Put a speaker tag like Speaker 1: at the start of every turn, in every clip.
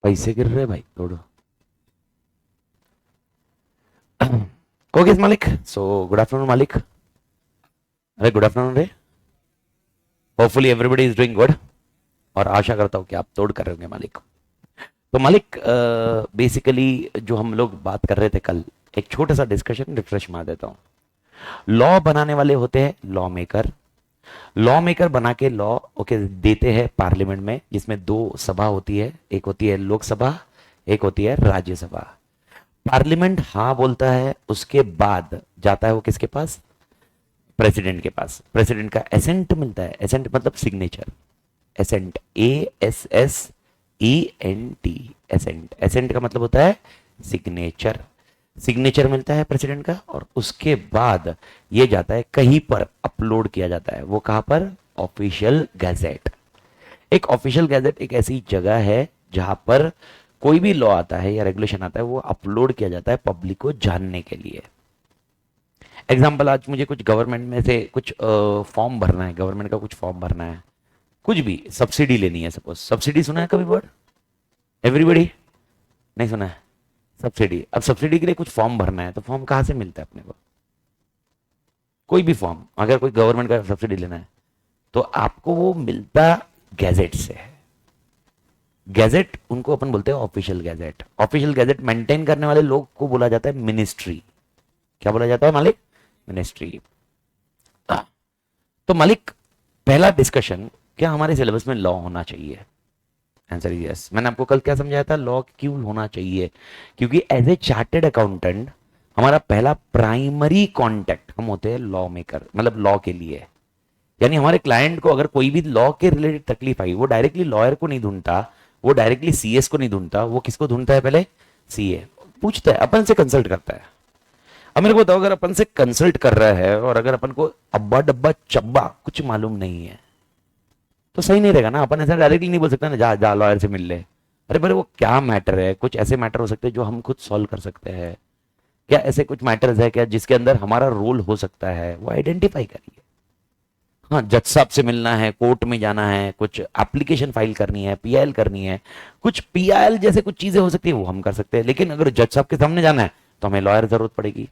Speaker 1: पैसे गिर रहे भाई, तोड़ो। ओके मालिक, सो गुड आफ्टरनून मालिक। अरे गुड आफ्टरनून रे। Hopefully everybody is doing good, और आशा करता हूँ कि आप तोड़ कर रहे होंगे मालिक। तो मालिक बेसिकली जो हम लोग बात कर रहे थे कल, एक छोटा सा डिस्कशन रिफ्रेश मार देता हूँ। लॉ बनाने वाले होते हैं लॉ मेकर। लॉ मेकर बना के लॉ ओके देते हैं पार्लियामेंट में, जिसमें दो सभा होती है, एक होती है लोकसभा, एक होती है राज्यसभा। पार्लियामेंट हाँ बोलता है, उसके बाद जाता है वो किसके पास? प्रेसिडेंट के पास। प्रेसिडेंट का एसेंट मिलता है, एसेंट मतलब signature, assent, ASSENT, assent. Assent का मतलब होता है सिग्नेचर। सिग्नेचर मिलता है प्रेसिडेंट का, और उसके बाद ये जाता है कहीं पर अपलोड किया जाता है। वो कहां पर? Official gazette. एक ऑफिशियल गैजेट एक ऐसी जगह है जहां पर कोई भी लॉ आता है या रेगुलेशन आता है, वो अपलोड किया जाता है पब्लिक को जानने के लिए। एग्जाम्पल, आज मुझे कुछ गवर्नमेंट में से कुछ फॉर्म भरना है, गवर्नमेंट का कुछ फॉर्म भरना है, कुछ भी सब्सिडी लेनी है। सपोज सब्सिडी सुना है कभी वर्ड? एवरीबडी नहीं सुना है? सब्सिडी। अब सब्सिडी के लिए कुछ फॉर्म भरना है, तो फॉर्म कहां से मिलता है अपने को? कोई भी फॉर्म, अगर कोई गवर्नमेंट का सब्सिडी लेना है तो आपको वो मिलता गैजेट से है। गैजेट उनको अपन बोलते हैं official gazette. Official gazette maintain करने वाले लोग को बोला जाता है मिनिस्ट्री। क्या बोला जाता है मालिक? मिनिस्ट्री। तो मालिक, पहला डिस्कशन, क्या हमारे सिलेबस में लॉ होना चाहिए? Answer is yes. मैंने आपको कल क्या समझाया था? लॉ क्यों होना चाहिए? क्योंकि एज ए चार्टेड अकाउंटेंट हमारा पहला प्राइमरी कांटेक्ट हम होते हैं लॉ मेकर, मतलब लॉ के लिए। यानी हमारे क्लाइंट को अगर कोई भी लॉ के रिलेटेड तकलीफ आई, वो डायरेक्टली लॉयर को नहीं ढूंढता, वो डायरेक्टली CS को नहीं ढूंढता, वो किसको ढूंढता है? पहले CA पूछता है, अपन से कंसल्ट करता है। अब मेरे को बताओ, अगर अपन से कंसल्ट कर रहा है और अगर अपन को अब्बा डब्बा चब्बा कुछ मालूम नहीं है, तो सही नहीं रहेगा ना। अपन ऐसा डायरेक्टली नहीं बोल सकता ना, जा जा लॉयर से मिल ले। अरे पर वो क्या मैटर है? कुछ ऐसे मैटर हो सकते हैं जो हम खुद सॉल्व कर सकते हैं। क्या ऐसे कुछ मैटर्स है क्या जिसके अंदर हमारा रोल हो सकता है? वो आइडेंटिफाई करिए। हाँ, जज साहब से मिलना है, कोर्ट में जाना है, कुछ एप्लीकेशन फाइल करनी है, PIL करनी है, कुछ PIL जैसे कुछ चीजें हो सकती है, वो हम कर सकते हैं। लेकिन अगर जज साहब के सामने जाना है तो हमें लॉयर जरूरत पड़ेगी।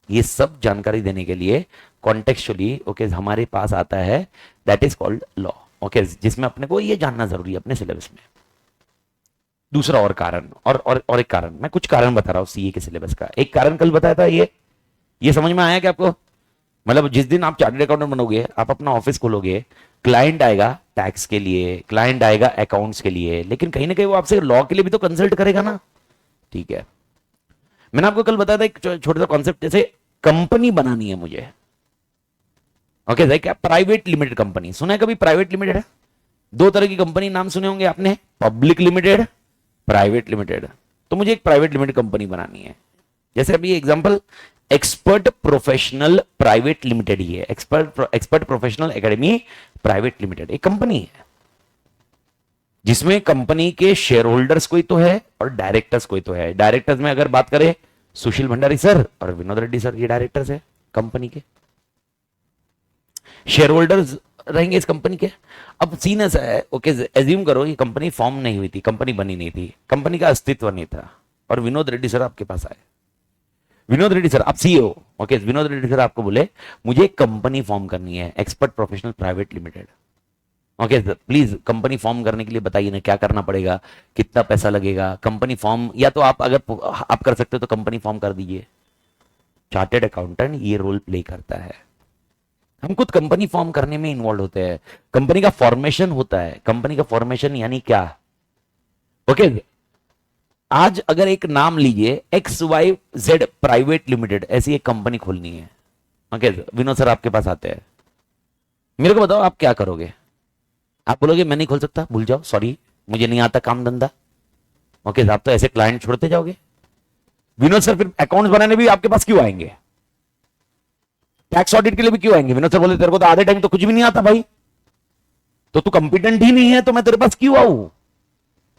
Speaker 1: ये सब जानकारी देने के लिए कॉन्टेक्चुअली ओके हमारे पास आता है, that is called law. Okay, जिसमें अपने को ये जानना जरूरी है अपने सिलेबस में। दूसरा और कारण, और एक कारण, मैं कुछ कारण बता रहा हूं CA के सिलेबस का। एक कारण कल बताया था, ये समझ में आया क्या आपको? मतलब जिस दिन आप चार्टर्ड अकाउंटेंट बनोगे, आप अपना ऑफिस खोलोगे, क्लाइंट आएगा टैक्स के लिए, क्लाइंट आएगा अकाउंट्स के लिए, लेकिन कहीं ना कहीं वो आपसे लॉ के लिए भी तो कंसल्ट करेगा ना। ठीक है, मैंने आपको कल बताया था एक छोटा सा कॉन्सेप्ट, जैसे कंपनी बनानी है मुझे। ओके, क्या प्राइवेट लिमिटेड कंपनी सुना है कभी? प्राइवेट लिमिटेड है, दो तरह की कंपनी नाम सुने होंगे आपने, पब्लिक लिमिटेड, प्राइवेट लिमिटेड। तो मुझे एक प्राइवेट लिमिटेड कंपनी बनानी है। जैसे अभी example, expert professional private limited ही है, expert professional academy private limited एक कंपनी है, जिसमें कंपनी के शेयर होल्डर्स कोई तो है और डायरेक्टर्स कोई तो है। डायरेक्टर्स में अगर बात करें, सुशील भंडारी सर और विनोद रेड्डी सर, ये डायरेक्टर्स है कंपनी के। शेयर होल्डर्स रहेंगे इस कंपनी के। अब सीन ऐसा है, ओके एज्यूम करो ये कंपनी फॉर्म नहीं हुई थी, कंपनी बनी नहीं थी, कंपनी का अस्तित्व नहीं था, और विनोद रेड्डी सर आपके पास आए। विनोद रेड्डी सर, आप CEO, okay, Vinod Reddy sir आपको बोले मुझे एक कंपनी फॉर्म करनी है, expert professional private limited. Okay sir, please company form करने के लिए बताइए ना क्या करना पड़ेगा, कितना पैसा लगेगा। कंपनी फॉर्म, या तो आप अगर आप कर सकते हो तो कंपनी फॉर्म कर दीजिए। चार्टेड अकाउंटेंट ये रोल प्ले करता है। हम खुद कंपनी फॉर्म करने में इन्वॉल्व होते हैं। कंपनी का फॉर्मेशन होता है। कंपनी का फॉर्मेशन यानी क्या? ओके, आज अगर एक नाम लीजिए, XYZ प्राइवेट लिमिटेड, ऐसी एक कंपनी खोलनी है। ओके, विनोद सर आपके पास आते हैं, मेरे को बताओ आप क्या करोगे? आप बोलोगे मैं नहीं खोल सकता, भूल जाओ, सॉरी मुझे नहीं आता काम धंधा। ओके, आप तो ऐसे क्लाइंट छोड़ते जाओगे। विनोद सर फिर अकाउंट्स बनाने भी आपके पास क्यों आएंगे? टैक्स ऑडिट के लिए भी क्यों आएंगे? विनोद सर बोले तेरे को तो आधे टाइम तो कुछ भी नहीं आता भाई, तो तू कंपिटेंट ही नहीं है, तो मैं तेरे पास क्यों आऊं?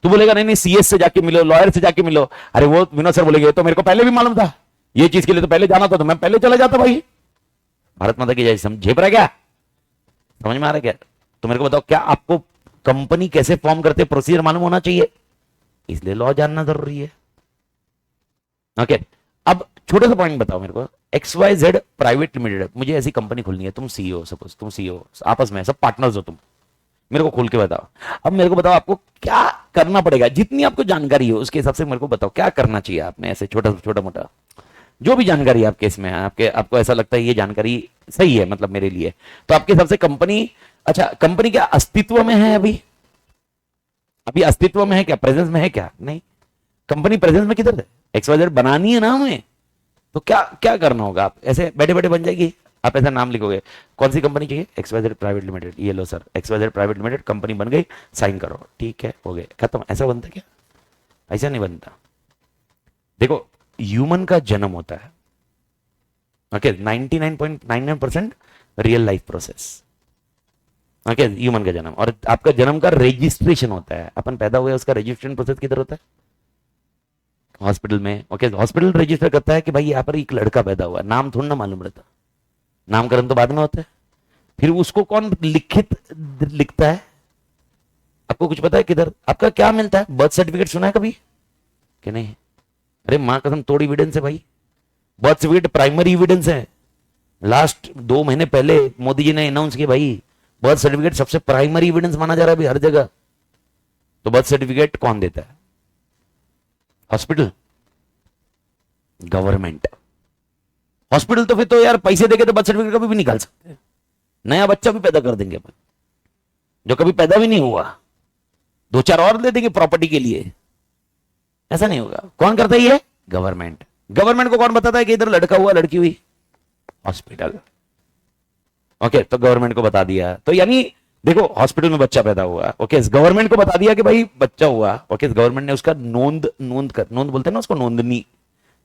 Speaker 1: तू बोलेगा नहीं नहीं CS से जाके मिलो, लॉयर से जाके मिलो। अरे वो विनोद सर बोलेंगे तो मेरे को पहले भी मालूम था, ये चीज के लिए तो पहले जाना था, तो मैं पहले चला जाता भाई। भारत माता की जय। समझ रहा क्या? समझ में आ रहा क्या? तो मेरे को बताओ, क्या आपको कंपनी कैसे फॉर्म करते प्रोसीजर मालूम होना चाहिए? इसलिए लॉ जानना जरूरी है। ओके, अब छोटा सा पॉइंट बताओ मेरे को, XYZ प्राइवेट लिमिटेड, मुझे ऐसी कंपनी खोलनी है, तुम सीईओ, सपोज तुम सीईओ, आपस में सब पार्टनर्स हो तुम, मेरे को खोल के बताओ। अब मेरे को बताओ आपको क्या करना पड़ेगा, जितनी आपको जानकारी हो उसके हिसाब से मेरे को बताओ क्या करना चाहिए आपने, ऐसे छोटा छोटा मोटा जो भी जानकारी आपके इसमें है, आपके आपको ऐसा लगता है ये जानकारी सही है मतलब मेरे लिए, तो आपके हिसाब से कंपनी, अच्छा कंपनी क्या अस्तित्व में है अभी, अभी अस्तित्व में है क्या, प्रेजेंस में है क्या, नहीं, कंपनी प्रेजेंस में किधर है, XYZ बनानी है ना हमें, तो क्या क्या करना होगा, आप ऐसे बैठे बैठे बन जाएगी, आप ऐसा नाम लिखोगे, कौन सी कंपनी चाहिए, XYZ प्राइवेट लिमिटेड, ये लो sir XYZ private limited company बन गई, साइन करो, ठीक है हो गए खत्म, ऐसा बनता क्या, ऐसा नहीं बनता। देखो ह्यूमन का जन्म होता है, okay 99.99% real life process, okay human का जन्म, और आपका जन्म का रजिस्ट्रेशन होता है, अपन पैदा हुए उसका रजिस्ट्रेशन प्रोसेस किधर होता है, हॉस्पिटल में, ओके हॉस्पिटल रजिस्टर करता है कि भाई यहाँ पर एक लड़का पैदा हुआ, नाम थोड़ा ना मालूम रहता, नामकरण तो बाद में होता है, फिर उसको कौन लिखित लिखता है, आपको कुछ पता है किधर आपका क्या मिलता है, बर्थ सर्टिफिकेट सुना है कभी कि नहीं, अरे मां कसम तोड़ एविडेंस है भाई, बर्थ सर्टिफिकेट प्राइमरी एविडेंस है, लास्ट 2 महीने पहले मोदी जी ने अनाउंस किया भाई बर्थ सर्टिफिकेट सबसे प्राइमरी एविडेंस माना जा रहा है अभी हर जगह, तो बर्थ सर्टिफिकेट कौन देता है, हॉस्पिटल, गवर्नमेंट, हॉस्पिटल तो फिर तो यार पैसे देके तो बर्थ सर्टिफिकेट कभी भी निकाल सकते हैं, नया बच्चा भी पैदा कर देंगे अपन, जो कभी पैदा भी नहीं हुआ 2-4 और दे देंगे प्रॉपर्टी के लिए, ऐसा नहीं होगा, कौन करता है ये, गवर्नमेंट, गवर्नमेंट को कौन बताता है कि इधर लड़का हुआ लड़की हुई, हॉस्पिटल, ओके तो गवर्नमेंट को बता दिया, तो यानी देखो हॉस्पिटल में बच्चा पैदा हुआ, ओके गवर्नमेंट को बता दिया कि भाई बच्चा हुआ, ओके गवर्नमेंट ने उसका नोंद नोंद बोलते हैं ना उसको, नोंदनी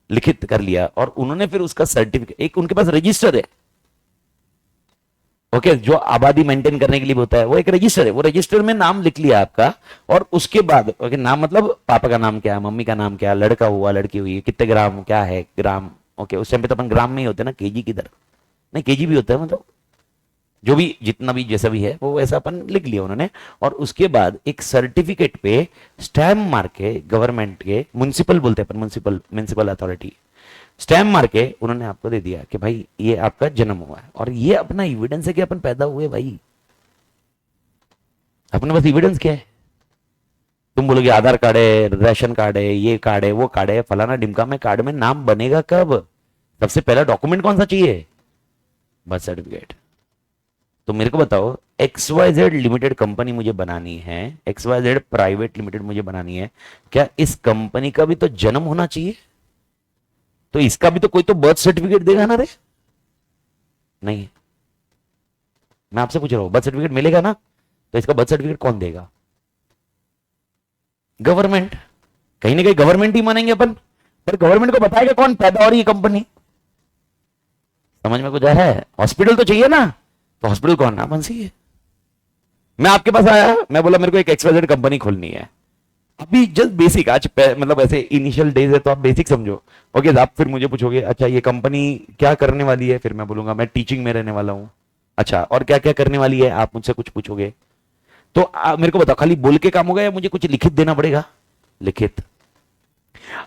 Speaker 1: लिखित कर लिया, और उन्होंने फिर उसका सर्टिफिकेट, एक उनके पास रजिस्टर है, ओके जो आबादी मेंटेन करने के लिए होता है, वो एक रजिस्टर है, वो रजिस्टर में नाम लिख लिया आपका, और उसके बाद ओके नाम मतलब पापा का नाम क्या है, मम्मी का नाम क्या है, लड़का हुआ लड़की हुई, कितने ग्राम क्या है ग्राम, ओके उस टाइम पे तो अपन ग्राम में ही होते हैं ना, केजी किधर, नहीं केजी भी होता है, मतलब जो भी जितना भी जैसा भी है वो ऐसा अपन लिख लिया उन्होंने, और उसके बाद एक सर्टिफिकेट पे स्टैम्प मार के गवर्नमेंट के, म्युनिसिपल बोलते हैं अपन, म्युनिसिपल अथॉरिटी, स्टैम्प मार के उन्होंने आपको दे दिया कि भाई ये आपका जन्म हुआ है, और ये अपना एविडेंस है कि अपन पैदा हुए भाई, अपने पास एविडेंस क्या है, तुम बोलोगे आधार कार्ड है, राशन कार्ड है, ये कार्ड है, वो कार्ड है, फलाना डिमका में, कार्ड में नाम बनेगा कब, सबसे पहला डॉक्यूमेंट कौन सा चाहिए, बर्थ सर्टिफिकेट, तो मेरे को बताओ XYZ लिमिटेड कंपनी मुझे बनानी है, XYZ प्राइवेट लिमिटेड मुझे बनानी है, क्या इस कंपनी का भी तो जन्म होना चाहिए, तो इसका भी तो कोई तो बर्थ सर्टिफिकेट देगा ना रे, नहीं, मैं आपसे पूछ रहा हूं बर्थ सर्टिफिकेट मिलेगा ना, तो इसका बर्थ सर्टिफिकेट कौन देगा, गवर्नमेंट, कहीं ना कहीं गवर्नमेंट ही मानेंगे अपन, पर गवर्नमेंट को बताएगा कौन, पैदा हो रही है कंपनी, समझ में कुछ आया है, हॉस्पिटल तो चाहिए ना, तो हॉस्पिटल कौन ना बन सी है, मैं आपके पास आया, मैं बोला मेरे को एक XYZ कंपनी खोलनी है, अभी जस्ट बेसिक, आज मतलब ऐसे इनिशियल डेज है तो आप बेसिक समझो, ओके आप फिर मुझे पूछोगे अच्छा ये कंपनी क्या करने वाली है, फिर मैं बोलूंगा मैं टीचिंग में रहने वाला हूं, अच्छा और क्या क्या करने वाली है, आप मुझसे कुछ पूछोगे, तो मेरे को बताओ खाली बोल के काम होगा या मुझे कुछ लिखित देना पड़ेगा, लिखित,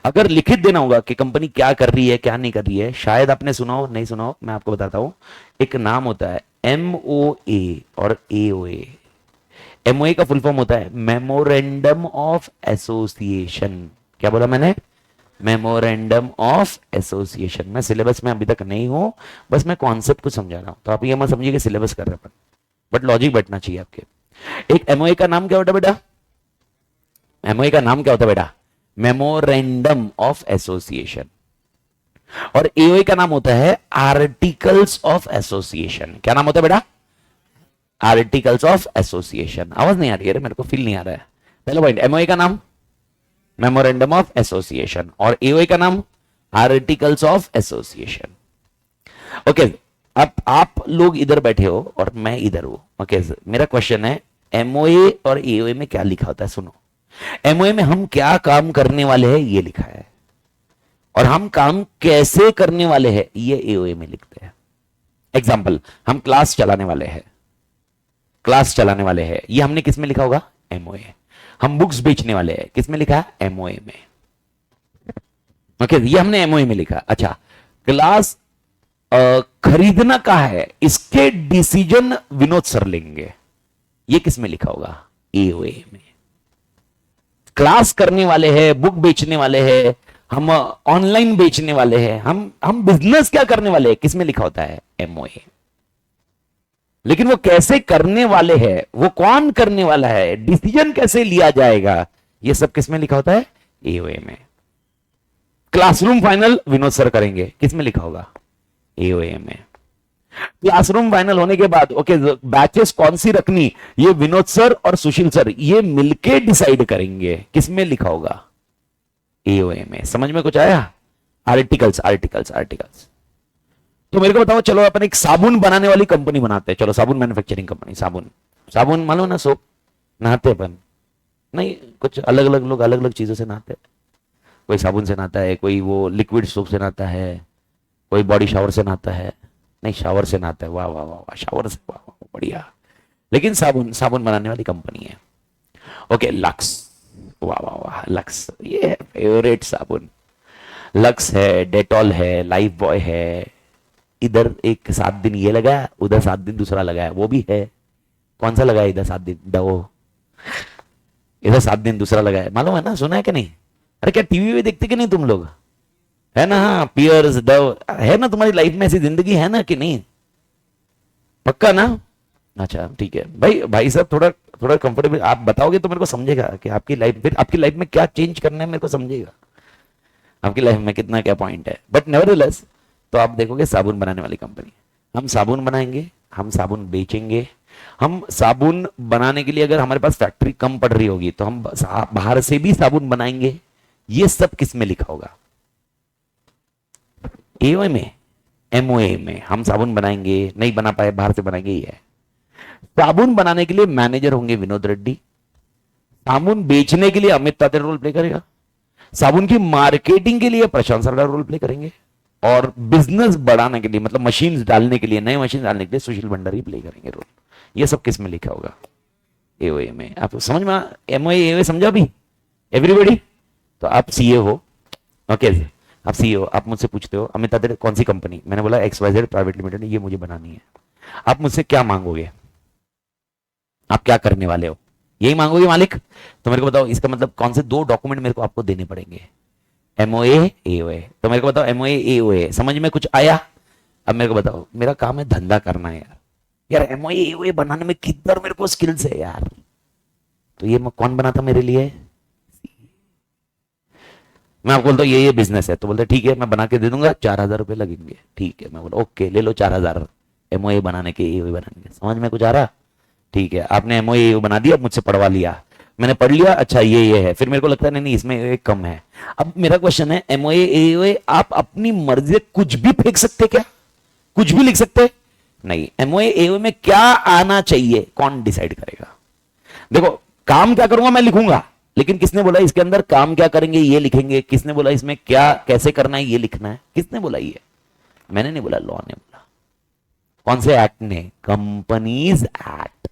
Speaker 1: अगर लिखित देना होगा कि कंपनी क्या कर रही है क्या नहीं कर रही है, शायद आपने सुना हो नहीं सुना हो, मैं आपको बताता हूं, एक नाम होता है MOA और AOA, MOA का फुल फॉर्म होता है मेमोरेंडम ऑफ एसोसिएशन, क्या बोला मैंने, मेमोरेंडम ऑफ एसोसिएशन, मैं सिलेबस में अभी तक नहीं हूं, बस मैं कॉन्सेप्ट को समझा रहा हूं, तो आप ये मत समझिए कि सिलेबस कर रहे हैं, बट लॉजिक बैठना चाहिए आपके। एक MOA का नाम क्या होता है बेटा, MOA का नाम क्या होता है बेटा, मेमोरेंडम ऑफ एसोसिएशन, और AOA का नाम होता है आर्टिकल्स ऑफ एसोसिएशन, क्या नाम होता है बेटा, आर्टिकल्स ऑफ एसोसिएशन, आवाज नहीं आ रही है मेरे को, फील नहीं आ रहा है, पहला पॉइंट MOA का नाम मेमोरेंडम ऑफ एसोसिएशन, और AOA का नाम आर्टिकल्स ऑफ एसोसिएशन, ओके अब आप लोग इधर बैठे हो और मैं इधर हूं, ओके मेरा क्वेश्चन है MOA और AOA में क्या लिखा होता है, सुनो, MOA में हम क्या काम करने वाले हैं ये लिखा है, और हम काम कैसे करने वाले हैं ये AOA में लिखते हैं, एग्जाम्पल हम क्लास चलाने वाले हैं, क्लास चलाने वाले हैं, ये हमने किस में लिखा होगा, MOA, हम बुक्स बेचने वाले हैं, किसमें लिखा है? एमओए में। ओके, ये हमने एमओए में लिखा। अच्छा, क्लास खरीदना का है, इसके डिसीजन विनोद सर लेंगे, ये किसमें लिखा होगा? एओए में। क्लास करने वाले हैं, बुक बेचने वाले हैं, हम ऑनलाइन बेचने वाले हैं, हम बिजनेस क्या करने वाले हैं, किसमें लिखा होता है? एमओए। लेकिन वो कैसे करने वाले हैं, वो कौन करने वाला है, डिसीजन कैसे लिया जाएगा, ये सब किसमें लिखा होता है? एओए में। क्लासरूम फाइनल विनोद सर करेंगे, किसमें लिखा होगा? एओए में। क्लासरूम फाइनल होने के बाद ओके बैचेस कौन सी रखनी, ये विनोद सर और सुशील सर ये मिलके डिसाइड करेंगे, किसमें लिखा होगा? एओए में। समझ में कुछ आया? Articles articles articles. तो मेरे को बताओ, चलो अपन एक साबुन बनाने वाली कंपनी बनाते हैं, चलो साबुन मैन्युफैक्चरिंग कंपनी। साबुन, साबुन मालूम ना, सोप नहाते अपन नहीं, कुछ अलग अलग लोग अलग अलग चीजों से नहाते हैं। कोई साबुन से नहाता है, कोई वो लिक्विड सोप से नहाता है, कोई बॉडी शावर से नहाता है, नहीं शावर से नहाता है, वाह वाह वाह वाह, शावर से, वाह वाह बढ़िया। लेकिन साबुन, साबुन बनाने वाली कंपनी है। ओके, लक्स, वाह वाह वाह, लक्स ये है फेवरेट साबुन। लक्स है, डेटॉल है, लाइफ बॉय है, इधर एक 7 दिन ये लगाया, उधर 7 दिन दूसरा लगाया, वो भी है। कौन सा लगाया इधर 7 दिन? डवो। इधर 7 दिन दूसरा लगाया, मालूम है ना, सुना है कि नहीं? अरे क्या टीवी में देखते कि नहीं तुम लोग? है ना? हाँ, पियर्स, डव है ना तुम्हारी लाइफ में, ऐसी जिंदगी है ना कि नहीं? पक्का ना? अच्छा ठीक है भाई, भाई साहब थोड़ा थोड़ा कंफर्टेबल आप बताओगे तो मेरे को समझेगा कि आपकी लाइफ, फिर आपकी लाइफ में क्या चेंज करना है मेरे को समझेगा, आपकी लाइफ में कितना क्या पॉइंट है। बट नेवरदलेस, तो आप देखोगे साबुन बनाने वाली कंपनी, हम साबुन बनाएंगे, हम साबुन बेचेंगे। हम साबुन बनाने के लिए अगर हमारे पास फैक्ट्री कम पड़ रही होगी तो हम बाहर से भी साबुन बनाएंगे। ये सब किस में लिखा होगा? एओए में, एमओए में। हम साबुन बनाएंगे, नहीं बना पाए बाहर से बनाएंगे, ये है। साबुन बनाने के लिए मैनेजर होंगे विनोद रेड्डी, साबुन बेचने के लिए अमित ताते रोल प्ले करेगा, साबुन की मार्केटिंग के लिए प्रशांत सरदार रोल प्ले करेंगे, और बिजनेस बढ़ाने के लिए मतलब मशीन डालने के लिए, नए मशीन डालने के लिए सुशील भंडारी प्ले करेंगे रोल। ये सब किस में लिखा होगा? एओए में। आप समझ में? एमओए एओए समझा भी एवरीबॉडी? तो आप सीए हो, ओके आप सीए हो, आप मुझसे पूछते हो अमित ताते कौन सी कंपनी, मैंने बोला XYZ प्राइवेट लिमिटेड, ये मुझे बनानी है। आप मुझसे क्या मांगोगे? आप क्या करने वाले हो? यही मांगोगे मालिक? तो मेरे को बताओ इसका मतलब कौन से 2 डॉक्यूमेंट मेरे को आपको देने पड़ेंगे? MOA AOA. तो मेरे को बताओ एमओए एओए समझ में कुछ आया? अब मेरे को बताओ, मेरा काम है धंधा करना है यार, यार एमओए एओए बनाने में किधर मेरे को स्किल्स है यार, तो ये कौन बनाता मेरे लिए? मैं आपको बोलता हूँ ये बिजनेस है, तो बोलते ठीक है मैं बना के दे दूंगा, 4,000 रुपए लगेंगे। ठीक है, मैं बोला ओके ले लो 4,000 एमओए बनाने के, एओए बनाने के। समझ में कुछ आ रहा? ठीक है, आपने एमओए एओए बना दिया, मुझसे पढ़वा लिया, मैंने पढ़ लिया, अच्छा ये है, फिर मेरे को लगता है नहीं नहीं इसमें एक कम है। अब मेरा क्वेश्चन है, एमओए एओए आप अपनी मर्जी से कुछ भी फेंक सकते क्या? कुछ भी लिख सकते? नहीं। एमओए एओए में क्या आना चाहिए, कौन डिसाइड करेगा? देखो काम क्या करूंगा मैं लिखूंगा, लेकिन किसने बोला इसके अंदर काम क्या करेंगे ये लिखेंगे? किसने बोला इसमें क्या कैसे करना है ये लिखना है? किसने बोला ये? मैंने नहीं बोला, लॉ ने बोला। कौन से एक्ट ने? Companies act.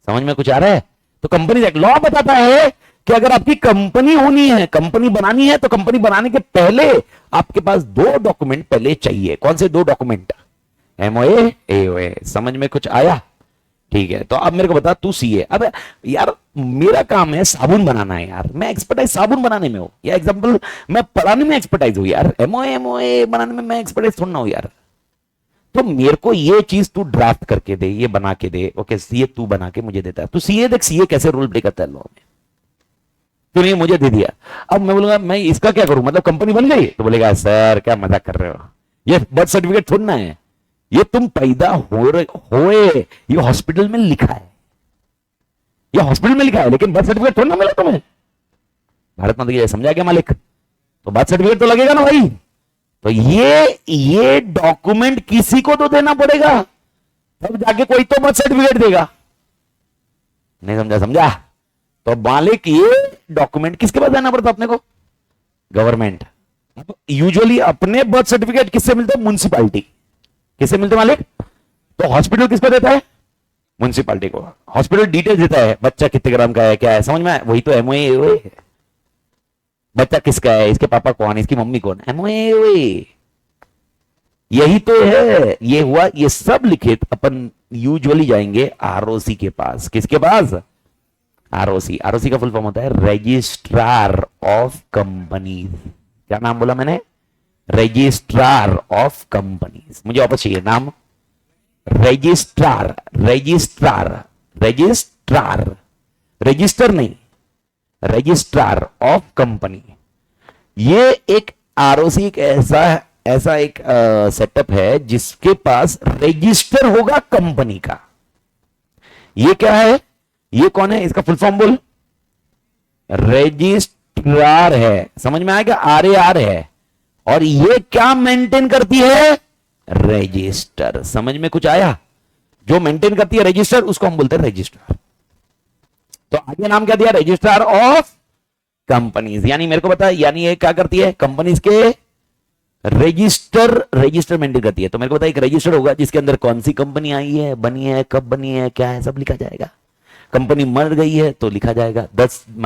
Speaker 1: समझ में कुछ आ रहा है? तो कंपनीज एक्ट, लॉ बताता है कि अगर आपकी कंपनी होनी है, कंपनी बनानी है, तो कंपनी बनाने के पहले आपके पास 2 डॉक्यूमेंट पहले चाहिए। कौन से 2 डॉक्यूमेंट? MOA AOA. समझ में कुछ आया? ठीक है, तो अब मेरे को बता तू सीए। अब यार मेरा काम है साबुन बनाना है यार, मैं एक्सपर्टाइज साबुन बनाने में हूं, या एग्जांपल मैं पढ़ाने में एक्सपर्टाइज हूं यार, एमओए बनाने में मैं एक्सपर्टाइज थोड़ा ना हूं यार। तो मेरे को ये चीज तू ड्राफ्ट करके दे, ये बना के दे। ओके सीए तू बना के मुझे देता है, तू सीए देख सीए कैसे रोल प्ले करता है लॉ में। तूने मुझे दे दिया, अब मैं बोलूंगा मैं इसका क्या करूं, मतलब कंपनी बन गई? तो बोलेगा सर क्या मजाक कर रहे हो, ये बर्थ सर्टिफिकेट थोड़ा ना है, ये तुम पैदा होए, ये हॉस्पिटल में लिखा है, ये हॉस्पिटल में लिखा है, लेकिन बर्थ सर्टिफिकेट थोड़ा ना मिला तुम्हें। भारत माता की समझा क्या मालिक? तो बर्थ सर्टिफिकेट तो लगेगा ना भाई। तो ये डॉक्यूमेंट किसी को तो देना पड़ेगा, तब जाके कोई तो बर्थ सर्टिफिकेट देगा। नहीं समझा? समझा? तो मालिक ये डॉक्यूमेंट किसके पास देना पड़ता अपने को? गवर्नमेंट। यूजुअली अपने बर्थ सर्टिफिकेट किससे मिलते हैं? म्युनिसिपैलिटी। किससे मिलते मालिक? तो हॉस्पिटल किसको देता है? म्युनिसिपालिटी को। हॉस्पिटल डिटेल्स देता है, बच्चा कितने ग्राम का है, क्या है, समझ में आया? वही तो एमओए है। बच्चा किसका है, इसके पापा कौन है, इसकी मम्मी कौन है, एमओए। यही तो है, ये हुआ। ये सब लिखे अपन यूजुअली जाएंगे आरओसी के पास। किसके पास? आरओसी। आरओसी का फुल फॉर्म होता है रजिस्ट्रार ऑफ कंपनीज। क्या नाम बोला मैंने? Registrar of companies. मुझे वापस चाहिए नाम, रजिस्ट्रार। रजिस्ट्रार, रजिस्ट्रार, रजिस्टर नहीं, रजिस्ट्रार ऑफ कंपनी। ये एक आरओसी एक ऐसा एक सेटअप है जिसके पास रजिस्टर होगा कंपनी का। ये क्या है? ये कौन है? इसका फुल फॉर्म बोल। रजिस्ट्रार है, समझ में आएगा? आर है। और ये क्या मेंटेन करती है? रजिस्टर। समझ में कुछ आया? जो मेंटेन करती है रजिस्टर, उसको हम बोलते हैं रजिस्ट्रार। तो आगे नाम क्या दिया? Registrar of companies. यानी मेरे को पता है, यानी ये क्या करती है? कंपनीज के रजिस्टर मेंटेन करती है। तो मेरे को पता है एक रजिस्टर होगा जिसके अंदर कौन सी कंपनी आई है, बनी है, कब बनी है, क्या है, सब लिखा जाएगा। कंपनी मर गई है तो लिखा जाएगा।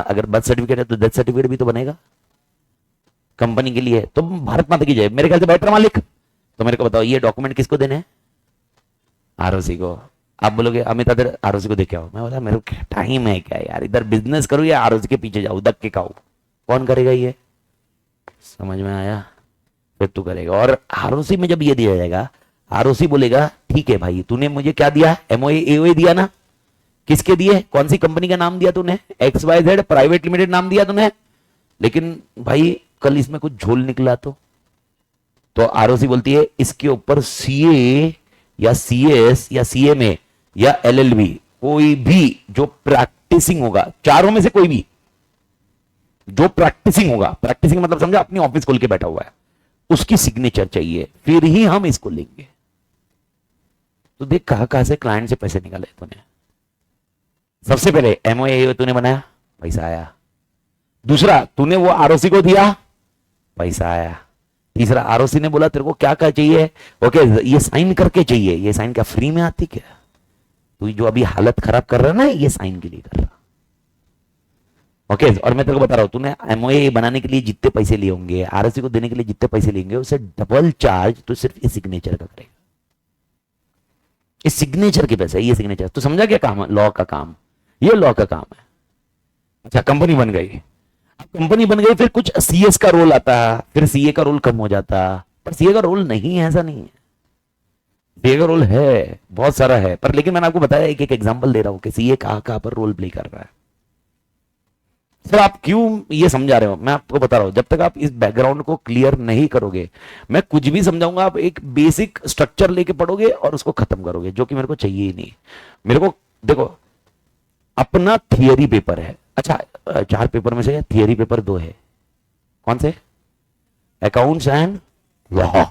Speaker 1: अगर बर्थ सर्टिफिकेट है तो डेथ सर्टिफिकेट भी तो बनेगा कंपनी के लिए। तो भारत माता की जय। मेरे ख्याल से बेटर मालिक। तो मेरे को बताओ ये डॉक्यूमेंट किसको देने हैं? आरओसी को। आप बोलोगे अमित अदर आरओसी को देखे आओ। मैं बोला मेरे को टाइम है क्या यार, इधर बिजनेस करूं या आरओसी के पीछे जाऊं, धक्के खाऊं? कौन करेगा ये? समझ में आया? फिर तू करेगा। और आरओसी में जब ये दिया जाएगा, आरओसी बोलेगा ठीक है भाई, तूने मुझे क्या दिया? एमओए एओए दिया ना? किसके दिए? कौन सी कंपनी का नाम दिया तूने? XYZ प्राइवेट लिमिटेड नाम दिया तूने। लेकिन भाई कल इसमें कुछ झोल निकला तो आरओसी बोलती है इसके ऊपर सीए या सीएस या सीएमए या एलएलबी कोई भी जो प्रैक्टिसिंग होगा, चारों में से कोई भी जो प्रैक्टिसिंग होगा, प्रैक्टिसिंग मतलब समझा अपनी ऑफिस खोल के बैठा हुआ है, उसकी सिग्नेचर चाहिए, फिर ही हम इसको लेंगे। तो देख कहां से क्लाइंट से पैसे निकाले तूने। सबसे पहले एमओए तूने बनाया, पैसा आया। दूसरा तूने वो आरओसी को दिया, पैसा आया। तीसरा आरओसी ने बोला तेरे को क्या क्या चाहिए, ओके ये साइन करके चाहिए। ये साइन क्या फ्री में आती क्या? तू जो अभी हालत खराब कर रहा है ना, ये साइन के लिए कर रहा। ओके और मैं तेरे को बता रहा हूं, तूने एमओए बनाने के लिए जितने पैसे लिए होंगे, आरओसी को देने के लिए जितने पैसे लेंगे, उससे डबल चार्ज तो सिर्फ इस सिग्नेचर का करेगा। इस सिग्नेचर के पैसे, ये सिग्नेचर। तो समझा क्या काम है? लॉ का काम। ये लॉ का काम है। अच्छा कंपनी बन गई। अब कंपनी बन गई, फिर कुछ सीएस का रोल आता, फिर सीए का रोल कम हो जाता। पर सीए का रोल नहीं है, ऐसा नहीं है। सीए का रोल है, बहुत सारा है। पर लेकिन मैंने आपको बताया, एक एक एग्जांपल दे रहा हूं कि सीए कहां पर रोल प्ले कर रहा है। सर आप क्यों ये समझा रहे हो? मैं आपको बता रहा हूं, जब तक आप इस बैकग्राउंड को क्लियर नहीं करोगे, मैं कुछ भी समझाऊंगा, आप एक बेसिक स्ट्रक्चर लेके पढ़ोगे और उसको खत्म करोगे, जो कि मेरे को चाहिए ही नहीं। मेरे को देखो, अपना थियरी पेपर है। अच्छा 4 पेपर में से थियरी पेपर 2 है। कौन से? Accounts and law.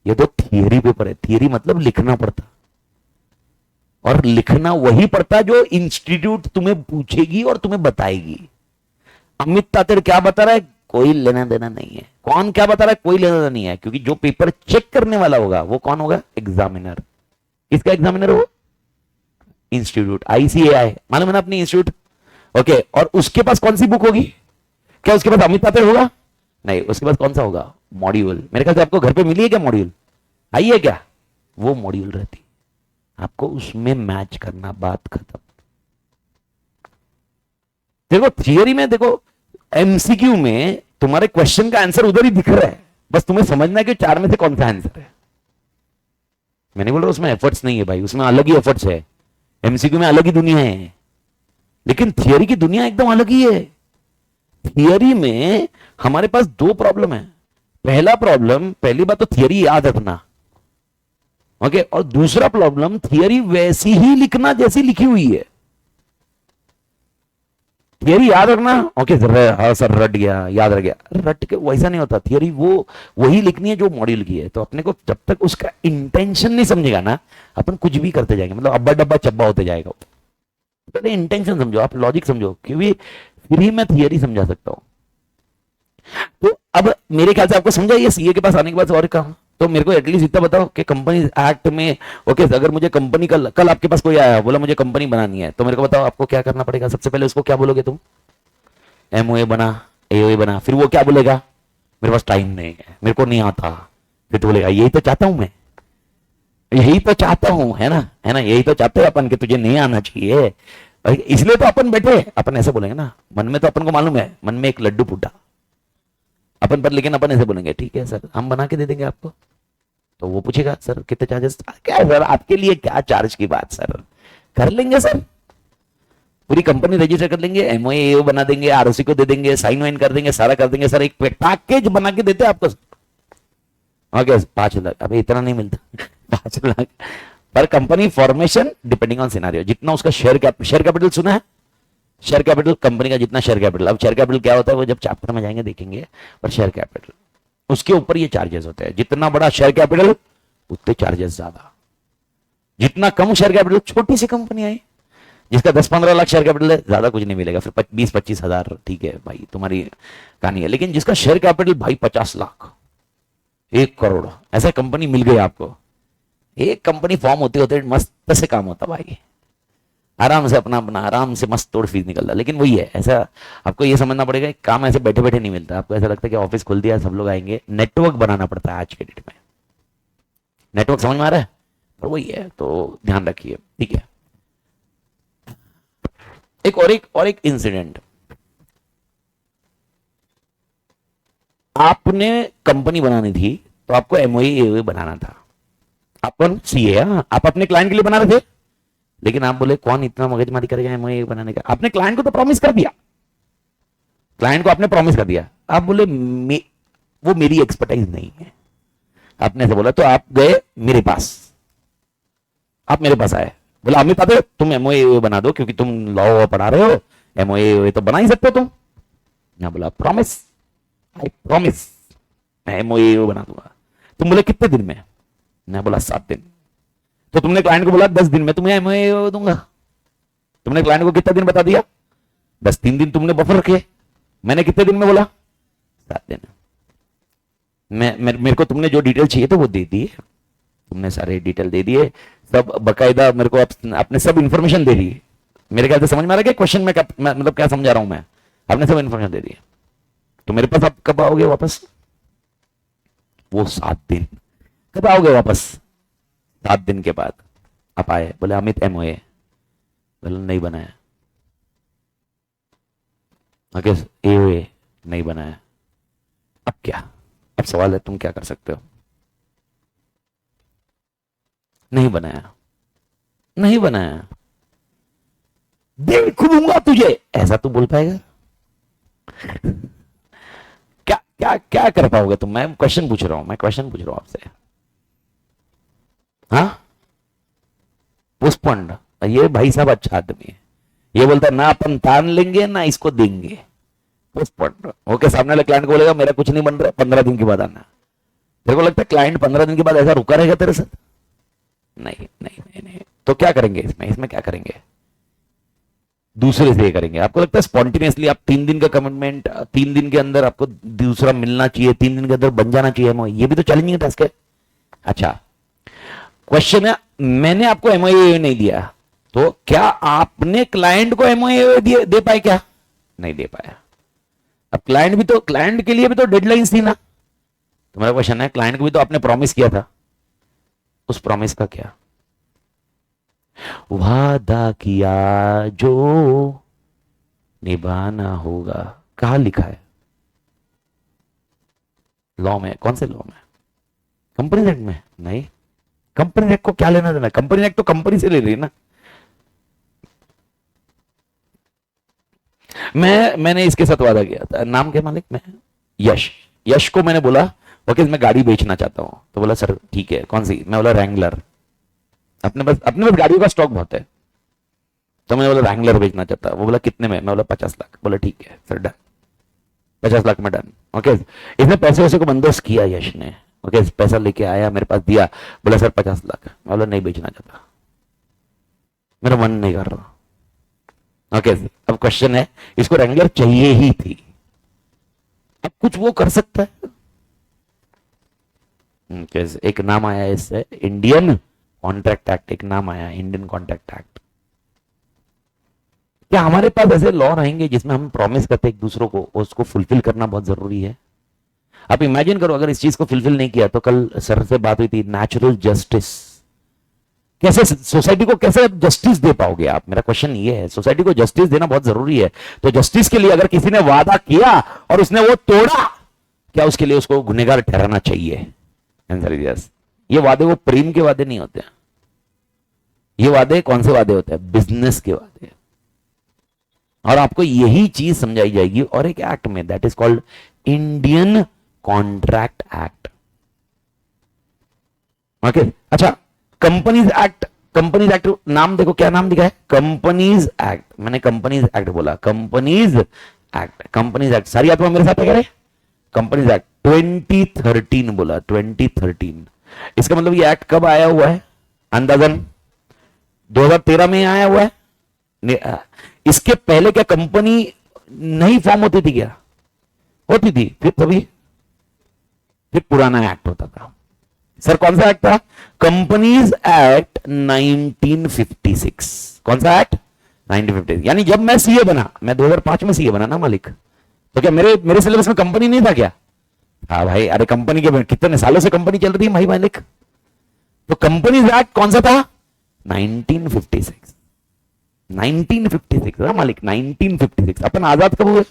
Speaker 1: ये तो थियरी पेपर है। थियरी मतलब लिखना पड़ता, और लिखना वही पड़ता जो इंस्टीट्यूट तुम्हें पूछेगी और तुम्हें बताएगी। अमित तातेड़ क्या बता रहा है, कोई लेना देना नहीं है। कौन क्या बता रहा है, कोई लेना देना नहीं है। क्योंकि जो पेपर चेक करने वाला होगा वो कौन होगा? एग्जामिनर। किसका एग्जामिनर हो? इंस्टीट्यूट, आईसीएआई, मालूम है ना अपनी इंस्टीट्यूट। ओके और उसके पास कौन सी बुक होगी? क्या उसके पास अमित तातेड़ होगा? नहीं, उसके पास कौन सा होगा? मॉड्यूल। मेरे ख्याल से आपको घर पे मिली है क्या मॉड्यूल? आई है क्या? वो मॉड्यूल रहती, आपको उसमें मैच करना, बात खत्म। देखो थियरी में, देखो एमसीक्यू में तुम्हारे क्वेश्चन का आंसर उधर ही दिख रहा है, बस तुम्हें समझना है कि 4 में से कौन सा आंसर है। मैं नहीं बोल रहा उसमें एफर्ट्स नहीं है भाई, उसमें अलग ही एफर्ट्स है। एमसीक्यू में अलग ही दुनिया है, लेकिन थियरी की दुनिया एकदम अलग ही है। थियरी में हमारे पास 2 प्रॉब्लम है। पहला प्रॉब्लम, पहली बात तो थियरी याद रखना, ओके और दूसरा प्रॉब्लम थियरी वैसी ही लिखना जैसी लिखी हुई है। थियरी याद रखना, ओके हाँ सर रट गया, याद रह गया, रट के वैसा नहीं होता। थियरी वो वही लिखनी है जो मॉड्यूल की है। तो अपने को जब तक उसका इंटेंशन नहीं समझेगा ना, अपन कुछ भी करते जाएंगे, मतलब अब्बा डब्बा चब्बा होते जाएगा। पहले इंटेंशन समझो, आप लॉजिक समझो, क्योंकि फिर ही मैं थियरी समझा सकता हूं। तो अब मेरे ख्याल से आपको समझा ये सीए के पास आने के बाद और काम। तो मेरे को एटलीस्ट इतना बताओ कि कंपनी एक्ट में, ओके अगर मुझे कंपनी कल आपके पास कोई आया बोला मुझे कंपनी बनानी है, तो मेरे को बताओ आपको क्या करना पड़ेगा? सबसे पहले उसको क्या बोलोगे तुम? एमओए बना, एओए बना। फिर वो क्या बोलेगा? मेरे पास टाइम नहीं है, मेरे को नहीं आता। फिर तो बोलेगा यही तो चाहता हूं मैं, यही तो चाहता हूं, है ना, है ना, यही तो चाहते हैं अपन कि तुझे नहीं आना चाहिए, इसलिए तो अपन बैठे। अपन ऐसे बोलेंगे ना, मन में तो अपन को मालूम है, मन में एक लड्डू फूटा अपन पर, लेकिन अपन ऐसे बोलेंगे ठीक है सर हम बना के दे देंगे आपको। तो वो पूछेगा सर कितने चार्जेस? क्या है सर आपके लिए क्या चार्ज की बात सर, कर लेंगे सर, पूरी कंपनी रजिस्टर कर लेंगे, एमओए बना देंगे, आरओसी को दे देंगे, साइन वाइन कर देंगे, सारा कर देंगे सर, एक पैकेज बना के देते हैं आपको। ओके 5 लाख, अभी इतना नहीं मिलता 5 लाख पर company formation depending on scenario. जितना उसका शेयर कैपिटल सुना है, शेयर कैपिटल कंपनी का जितना शेयर कैपिटल, अब शेयर कैपिटल क्या होता है वो जब चैप्टर में जाएंगे देखेंगे, पर शेयर कैपिटल उसके ऊपर ये चार्जेस होते हैं। जितना बड़ा शेयर कैपिटल उतने चार्जेस ज्यादा, जितना कम शेयर कैपिटल, छोटी सी कंपनी आई जिसका 10-15 लाख शेयर कैपिटल है, ज्यादा कुछ नहीं मिलेगा, फिर 20-25 हजार ठीक है भाई तुम्हारी कहानी है। लेकिन जिसका शेयर कैपिटल भाई 50 लाख, 1 करोड़, ऐसा कंपनी मिल गई आपको, एक कंपनी फॉर्म होते होते मस्त से काम होता भाई, आराम से अपना अपना आराम से मस्त तोड़ फीस निकलता। लेकिन वही है, ऐसा आपको ये समझना पड़ेगा काम ऐसे बैठे बैठे नहीं मिलता। आपको ऐसा लगता है कि ऑफिस खुल दिया सब लोग आएंगे, नेटवर्क बनाना पड़ता है आज के डेट में। नेटवर्क समझ में आ रहा है? पर वही है, तो ध्यान रखिए ठीक है। एक इंसिडेंट, आपने कंपनी बनानी थी तो आपको एमओए बनाना था, अपन सीए, आप अपने क्लाइंट के लिए बना रहे थे, लेकिन आप बोले कौन इतना मगजमारी करेगा एमओए बनाने का। आपने क्लाइंट को तो प्रॉमिस कर दिया, क्लाइंट को आपने प्रॉमिस कर दिया, आप बोले वो मेरी एक्सपर्टाइज नहीं है, आपने ऐसे बोला, तो आप गए मेरे पास, आप मेरे पास आए, बोला अमित आते तुम एमओए बना दो क्योंकि तुम लॉ पढ़ा रहे हो, एमओए तो बना ही सकते हो तुम। मैं बोला प्रॉमिस, आई प्रॉमिस मैं एमओए बना दूंगा। तुम बोले कितने दिन में? मैं बोला 7 दिन। तो तुमने क्लाइंट को बोला 10 दिन में तुम्हें एमओए दूंगा, तुमने क्लाइंट को कितना दिन बता दिया? 10, 3 दिन तुमने बफर रखे, मैंने कितने दिन में बोला? 7 दिन। मेरे को तुमने जो डिटेल चाहिए तो वो दे दिए, तुमने सारे डिटेल दे दिए, सब बकायदा मेरे को आपने सब इंफॉर्मेशन दे दी। मेरे ख्याल से समझ में आ रहा है कि क्वेश्चन में मतलब क्या समझा रहा हूं मैं, आपने सब इंफॉर्मेशन दे दी, तो मेरे पास आप कब आओगे वापस? वो 7 दिन। कब आओगे वापस? 7 दिन के बाद आप आए, बोले अमित एमओए, बोले नहीं बनाया, ओके एओए नहीं बनाया, अब क्या? अब सवाल है तुम क्या कर सकते हो? नहीं बनाया, नहीं बनाया, देख दूंगा तुझे, ऐसा तू बोल पाएगा? क्या क्या क्या कर पाओगे तुम? मैं क्वेश्चन पूछ रहा हूं, मैं क्वेश्चन पूछ रहा हूं आपसे। हाँ पोस्टपोन्ड, ये भाई साहब अच्छा आदमी है, ये बोलता है ना अपन तान लेंगे ना इसको देंगे, पोस्टपोन्ड। ओके सामने वाले क्लाइंट को बोलेगा मेरा कुछ नहीं बन रहा, 15 दिन के बाद आना। तेरे को लगता है क्लाइंट 15 दिन के बाद ऐसा रुका रहेगा तेरे साथ? नहीं नहीं नहीं नहीं। तो क्या करेंगे इसमें क्या करेंगे? दूसरे से ये करेंगे। आपको लगता है स्पॉन्टेनियसली आप 3 दिन का कमिटमेंट, 3 दिन के अंदर आपको दूसरा मिलना चाहिए, 3 दिन के अंदर बन जाना चाहिए, ये भी तो चैलेंजिंग टास्क है। अच्छा क्वेश्चन है, मैंने आपको एमओए नहीं दिया, तो क्या आपने क्लाइंट को एमओए दे पाए क्या? नहीं दे पाया। अब क्लाइंट भी तो, क्लाइंट के लिए भी तो डेडलाइंस थी ना। तो मेरा क्वेश्चन है, क्लाइंट को भी तो आपने प्रॉमिस किया था, उस प्रॉमिस का क्या? वादा किया जो निभाना होगा, कहां लिखा है लॉ में? कौन से लॉ में? कंपनी एक्ट में? नहीं, कंपनी एक्ट को क्या लेना देना? कंपनी एक्ट तो कंपनी से ले रही है ना। मैंने इसके साथ वादा किया था, नाम क्या मालिक? मैं यश, यश को मैंने बोला ओके मैं गाड़ी बेचना चाहता हूं, तो बोला सर ठीक है कौन सी? मैं बोला रैंगलर, अपने पास गाड़ियों का स्टॉक बहुत है, तो मैंने बोला रैंगलर बेचना चाहता। वो बोला कितने में? मैं बोला 50 लाख। बोला ठीक है सर डन, 50 लाख में डन। ओके इसने पैसे वैसे को बंदोबस्त किया यश ने, ओके पैसा लेके आया मेरे पास दिया, बोला सर 50 लाख। मैं बोला नहीं बेचना चाहता, मेरा मन नहीं कर रहा। ओके अब क्वेश्चन है, इसको रैंगलर चाहिए ही थी, अब कुछ वो कर सकता है? एक नाम आया इससे, इंडियन कॉन्ट्रैक्ट एक्ट, एक नाम आया इंडियन कॉन्ट्रैक्ट एक्ट। क्या हमारे पास ऐसे लॉ रहेंगे जिसमें हम प्रॉमिस करते एक दूसरों को, उसको फुलफिल करना बहुत जरूरी है? आप इमेजिन करो अगर इस चीज को फुलफिल नहीं किया तो, कल सर से बात हुई थी, नेचुरल जस्टिस, कैसे सोसाइटी को कैसे जस्टिस दे पाओगे आप? मेरा क्वेश्चन ये है, सोसाइटी को जस्टिस देना बहुत जरूरी है, तो जस्टिस के लिए अगर किसी ने वादा किया और उसने वो तोड़ा, क्या उसके लिए उसको गुनहगार ठहराना चाहिए? Answer is yes. ये वादे वो प्रेम के वादे नहीं होते, ये वादे कौन से वादे होते हैं? बिजनेस के वादे। और आपको यही चीज समझाई जाएगी और एक एक्ट में, that is called Indian contract act. Okay, अच्छा, कंपनीज एक्ट, कंपनीज एक्ट नाम देखो, क्या नाम दिखा है? Companies act. मैंने कंपनीज एक्ट बोला, कंपनीज एक्ट, कंपनीज एक्ट। सारी आत्मा मेरे साथ है, कंपनीज एक्ट 2013 बोला, 2013। इसका मतलब ये एक्ट कब आया हुआ है? अंदाजन 2013 में आया हुआ है। इसके पहले क्या कंपनी नहीं फॉर्म होती थी क्या? होती थी, फिर तभी फिर पुराना एक्ट होता था। सर कौन सा एक्ट था? Companies act 1956। कौन सा एक्ट? 1956। यानी जब मैं सीए बना, मैं 2005 में सीए बना ना मालिक, तो क्या मेरे मेरे सिलेबस में कंपनी नहीं था क्या? हाँ भाई, अरे कंपनी के कितने सालों से कंपनी चल रही है भाई मालिक। तो कंपनीज एक्ट कौन सा था? 1956। 1956 मालिक, 1956। अपन आजाद कब हुए?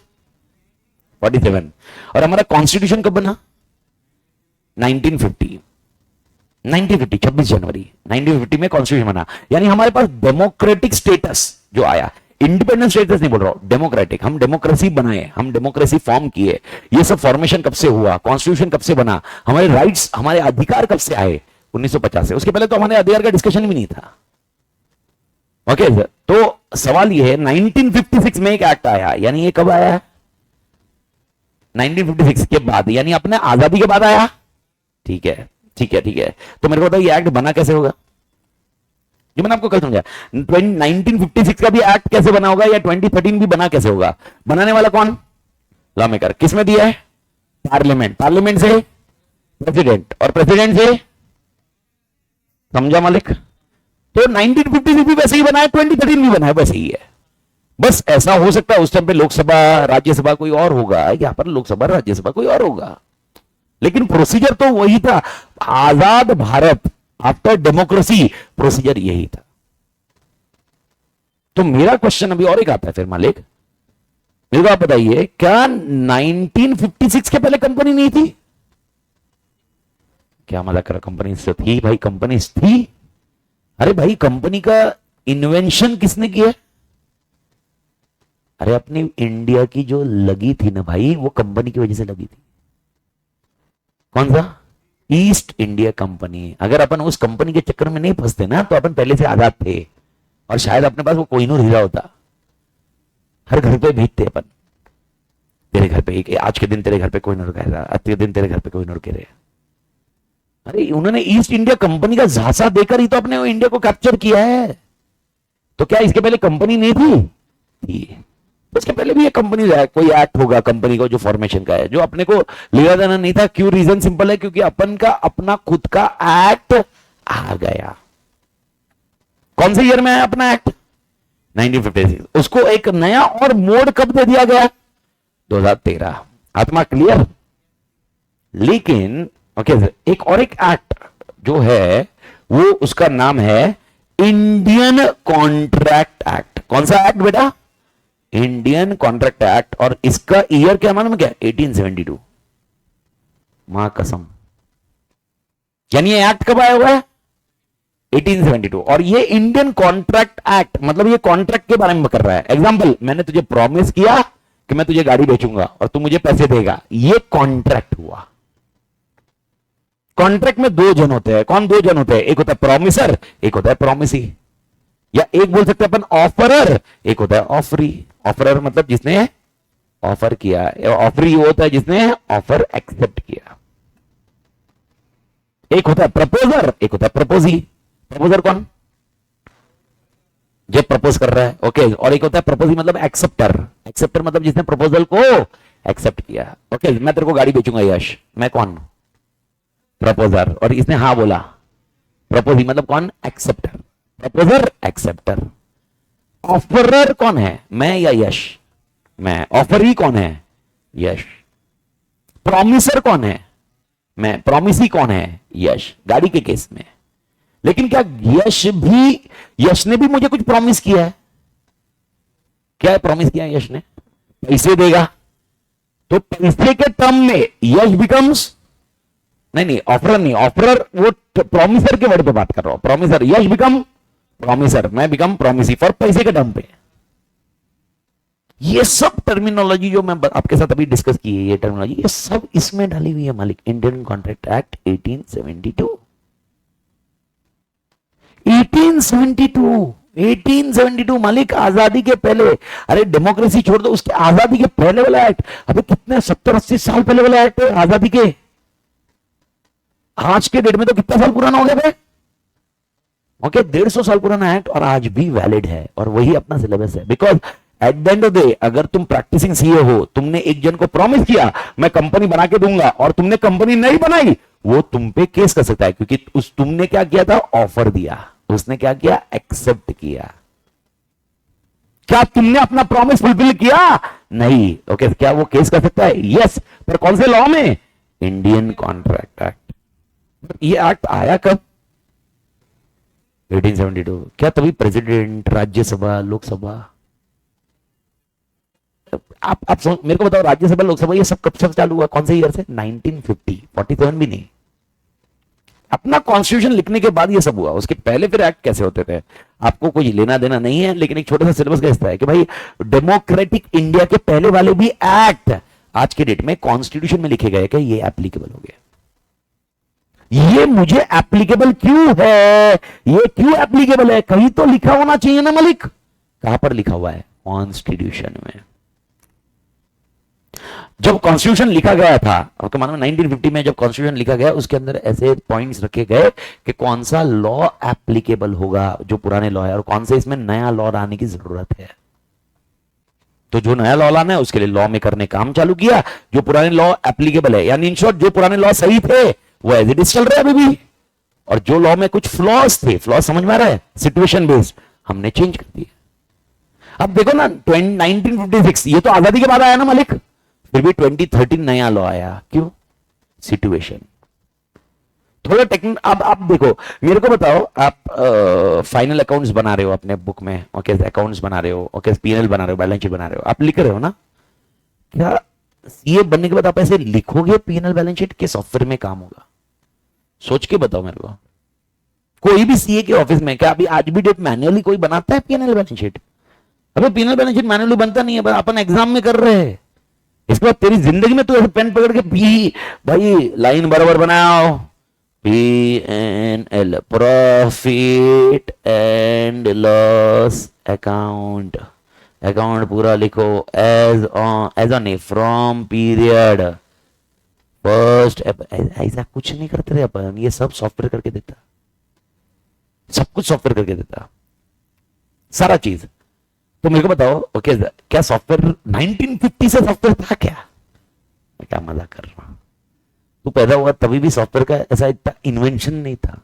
Speaker 1: 47। और हमारा कॉन्स्टिट्यूशन कब बना? 1950। 26 जनवरी 1950 में कॉन्स्टिट्यूशन बना। यानी हमारे पास डेमोक्रेटिक स्टेटस जो आया, इंडिपेंडेंट स्टेटस नहीं बोल रहा हूं, डेमोक्रेटिक। हम डेमोक्रेसी बनाए, हम डेमोक्रेसी फॉर्म किए। ये सब फॉर्मेशन कब से हुआ? कॉन्स्टिट्यूशन कब से बना? हमारे राइट्स, हमारे अधिकार कब से आए? 1950 से। उसके पहले तो हमारे अधिकार का डिस्कशन भी नहीं था। ओके सर, तो सवाल ये है, 1956 में एक एक्ट आया, यानी ये कब आया है? 1956 के बाद, यानी अपने आजादी के बाद आया। ठीक है, ठीक है, ठीक है। तो मेरे को बताओ ये एक्ट बना कैसे होगा? ये मैंने आपको कल समझा। 1956 का भी एक्ट कैसे बना होगा, या 2013 भी बना कैसे होगा? बनाने वाला कौन? Law maker. किसमें दिया है? पार्लियामेंट। पार्लियामेंट से प्रेसिडेंट, और प्रेसिडेंट से, समझा मालिक? तो 1956 भी वैसे ही बना है, 2013 भी बना है वैसे ही है। बस ऐसा हो सकता है उस टाइम पे लोकसभा राज्यसभा कोई और होगा, यहां पर लोकसभा राज्यसभा कोई और होगा, लेकिन प्रोसीजर तो वही था। आजाद भारत आफ्टर डेमोक्रेसी, प्रोसीजर यही था। तो मेरा क्वेश्चन अभी और एक आता है फिर मालिक, मेरे को आप बताइए, क्या 1956 के पहले कंपनी नहीं थी? क्या मजाक कर, कंपनी से थी भाई, कंपनी थी। अरे भाई, कंपनी का इन्वेंशन किसने किया? अरे अपनी इंडिया की जो लगी थी ना भाई, वो कंपनी की वजह से लगी थी। कौन सा? East India company. अगर अपन उस कंपनी के चक्कर में नहीं फंसते ना, तो अपन पहले से आजाद थे, और शायद अपने पास वो कोहिनूर हीरा होता, हर घर पे भेजते अपन। तेरे घर पे आज के दिन तेरे घर पे कोहिनूर का हीरा, आज के दिन तेरे घर पे कोहिनूर के हीरे। अरे उन्होंने ईस्ट इंडिया कंपनी का झांसा देकर ही तो अपने इंडिया को कैप्चर किया है। तो क्या इसके पहले कंपनी नहीं थी? उसके पहले भी ये कंपनी कोई एक्ट होगा कंपनी को जो फॉर्मेशन का है, जो अपने को लेना देना नहीं था। क्यों? रीजन सिंपल है, क्योंकि अपन का अपना खुद का एक्ट आ गया। कौन से ईयर में आया अपना एक्ट? 1956। उसको एक नया और मोड कब दे दिया गया? 2013। आत्मा क्लियर? लेकिन ओके, एक और एक एक्ट जो है वो, उसका नाम है इंडियन कॉन्ट्रैक्ट एक्ट। कौन सा एक्ट बेटा? Indian contract act. और इसका ईयर क्या मालूम क्या? 1872। मां कसम। यानी ये एक्ट कब आया हुआ है? 1872। और ये इंडियन कॉन्ट्रैक्ट एक्ट, मतलब ये कॉन्ट्रैक्ट के बारे में कर रहा है। एग्जांपल, मैंने तुझे प्रॉमिस किया कि मैं तुझे गाड़ी बेचूंगा और तू मुझे पैसे देगा, ये कॉन्ट्रैक्ट हुआ। कॉन्ट्रैक्ट में दो जन होते हैं। कौन दो जन होते हैं? एक होता है प्रॉमिसर, एक होता है प्रॉमिसी। या एक बोल सकते हैं अपन ऑफरर, एक होता है ऑफरी। ऑफरर मतलब जिसने ऑफर किया, ऑफरी वो होता है जिसने ऑफर एक्सेप्ट किया। एक होता है प्रपोजर, एक होता है प्रपोजी। प्रपोजर कौन? जो प्रपोज कर रहा है, ओके। और एक होता है प्रपोजी मतलब एक्सेप्टर। एक्सेप्टर मतलब जिसने प्रपोजल को एक्सेप्ट किया। ओके, मैं तेरे को गाड़ी बेचूंगा यश, मैं कौन? प्रपोजर, और इसने हाँ बोला। प्रपोजी मतलब कौन? एक्सेप्टर। Proposer acceptor. ऑफरर कौन है? मैं या यश? मैं। ऑफरी कौन है? यश। प्रॉमिसर कौन है? मैं। प्रॉमिसी कौन है? यश, गाड़ी के केस में। लेकिन क्या यश ने भी मुझे कुछ प्रॉमिस किया है? क्या प्रॉमिस किया है यश ने? पैसे देगा। तो पैसे के टर्म में यश बिकम्स, नहीं ऑफरर नहीं, ऑफरर वो प्रॉमिसर के वर्ड पे बात कर रहा हूं। प्रॉमिसर, यश बिकम प्रॉमिसर, मैं बिकम प्रॉमिसी फॉर पैसे के टर्म पे। ये सब टर्मिनोलॉजी जो मैं आपके साथ अभी डिस्कस की है, ये टर्मिनोलॉजी ये सब इसमें डाली हुई है मालिक। Indian contract act 1872। 1872 मालिक, आजादी के पहले। अरे डेमोक्रेसी छोड़ दो, उसके आजादी के पहले वाला एक्ट। अबे कितने 70-80 साल पहले वाला एक्ट है आजादी के। आज के डेट में तो कितना साल पुराना हो गया भाई? ओके, 150 साल पुराना एक्ट और आज भी वैलिड है, और वही अपना सिलेबस है। Because at the end of the day, अगर तुम प्रैक्टिसिंग सीए हो, तुमने एक जन को प्रॉमिस किया मैं कंपनी बना के दूंगा, और तुमने कंपनी नहीं बनाई, वो तुम पे केस कर सकता है, क्योंकि तुमने क्या किया था? ऑफर दिया। उसने क्या किया? एक्सेप्ट किया। क्या तुमने अपना प्रॉमिस फुलफिल किया? नहीं। ओके, क्या वो केस कर सकता है? यस। पर कौन से लॉ में? Indian contract act. ये एक्ट आया कब? 1872। क्या तभी प्रेसिडेंट, राज्यसभा, लोकसभा? आप मेरे को बताओ, राज्यसभा, लोकसभा ये सब कब से चालू हुआ? कौन से ईयर से? 1950। 47 भी नहीं। अपना कॉन्स्टिट्यूशन लिखने के बाद ये सब हुआ। उसके पहले फिर एक्ट कैसे होते थे आपको कोई लेना देना नहीं है, लेकिन एक छोटा सा सिलेबस का हिस्सा है कि भाई डेमोक्रेटिक इंडिया के पहले वाले भी एक्ट आज के डेट में कॉन्स्टिट्यूशन में लिखे गए कि ये एप्लीकेबल हो गए। ये मुझे एप्लीकेबल क्यों है? ये क्यों एप्लीकेबल है? कहीं तो लिखा होना चाहिए ना मालिक। कहां पर लिखा हुआ है? कॉन्स्टिट्यूशन में। जब कॉन्स्टिट्यूशन लिखा गया था, आपको मालूम है 1950 में जब कॉन्स्टिट्यूशन लिखा गया, उसके अंदर ऐसे पॉइंट्स रखे गए कि कौन सा लॉ एप्लीकेबल होगा जो पुराने लॉ है, और कौन से इसमें नया लॉ लाने की जरूरत है। तो जो नया लॉ लाना है उसके लिए लॉ में करने काम चालू किया, जो पुराने लॉ एप्लीकेबल है, यानी इन शॉर्ट जो पुराने लॉ सही थे वो एज इट इज चल रहे हैं अभी भी, और जो लॉ में कुछ फ्लॉज थे, फ्लॉज समझ में आ रहा है, सिचुएशन बेस्ड, हमने चेंज कर दिया। अब देखो ना 1956, ये तो आजादी के बाद आया ना मालिक, फिर भी 2013 नया लॉ आया। क्यों? सिचुएशन। थोड़ा टेक्निक। अब आप देखो, मेरे को बताओ, आप फाइनल अकाउंट्स बना रहे हो अपने बुक में, ओके, अकाउंट्स बना रहे हो, ओके, पीएनएल बना रहे हो, बैलेंस शीट बना रहे हो, आप लिख रहे हो ना? क्या सीए बनने के बाद आप ऐसे लिखोगे पीएनएल बैलेंस शीट के सॉफ्टवेयर में काम होगा? सोच के बताओ मेरे को। कोई भी सीए के ऑफिस में क्या अभी आज भी डेट मैन्युअली कोई बनाता है पीएनएल बैलेंस शीट? अबे पीएनएल बैलेंस शीट मैन्युअली बनता नहीं है, अपन एग्जाम में कर रहे हैं। इसके बाद तेरी जिंदगी में तू ऐसे पेन पकड़ के पी भाई लाइन बराबर बनाओ, PNL, profit and loss account, account पूरा लिखो, as on a from period first. ऐसा कुछ नहीं करते रहे अपन, ये सब सॉफ्टवेयर करके देता, सब कुछ सॉफ्टवेयर करके देता, सारा चीज। तो मेरे को बताओ, ओके, क्या सॉफ्टवेयर 1950 से सॉफ्टवेयर था क्या? मैं क्या मजाक कर रहा हूं? तू पैदा हुआ तभी भी सॉफ्टवेयर का ऐसा इतना इन्वेंशन नहीं था।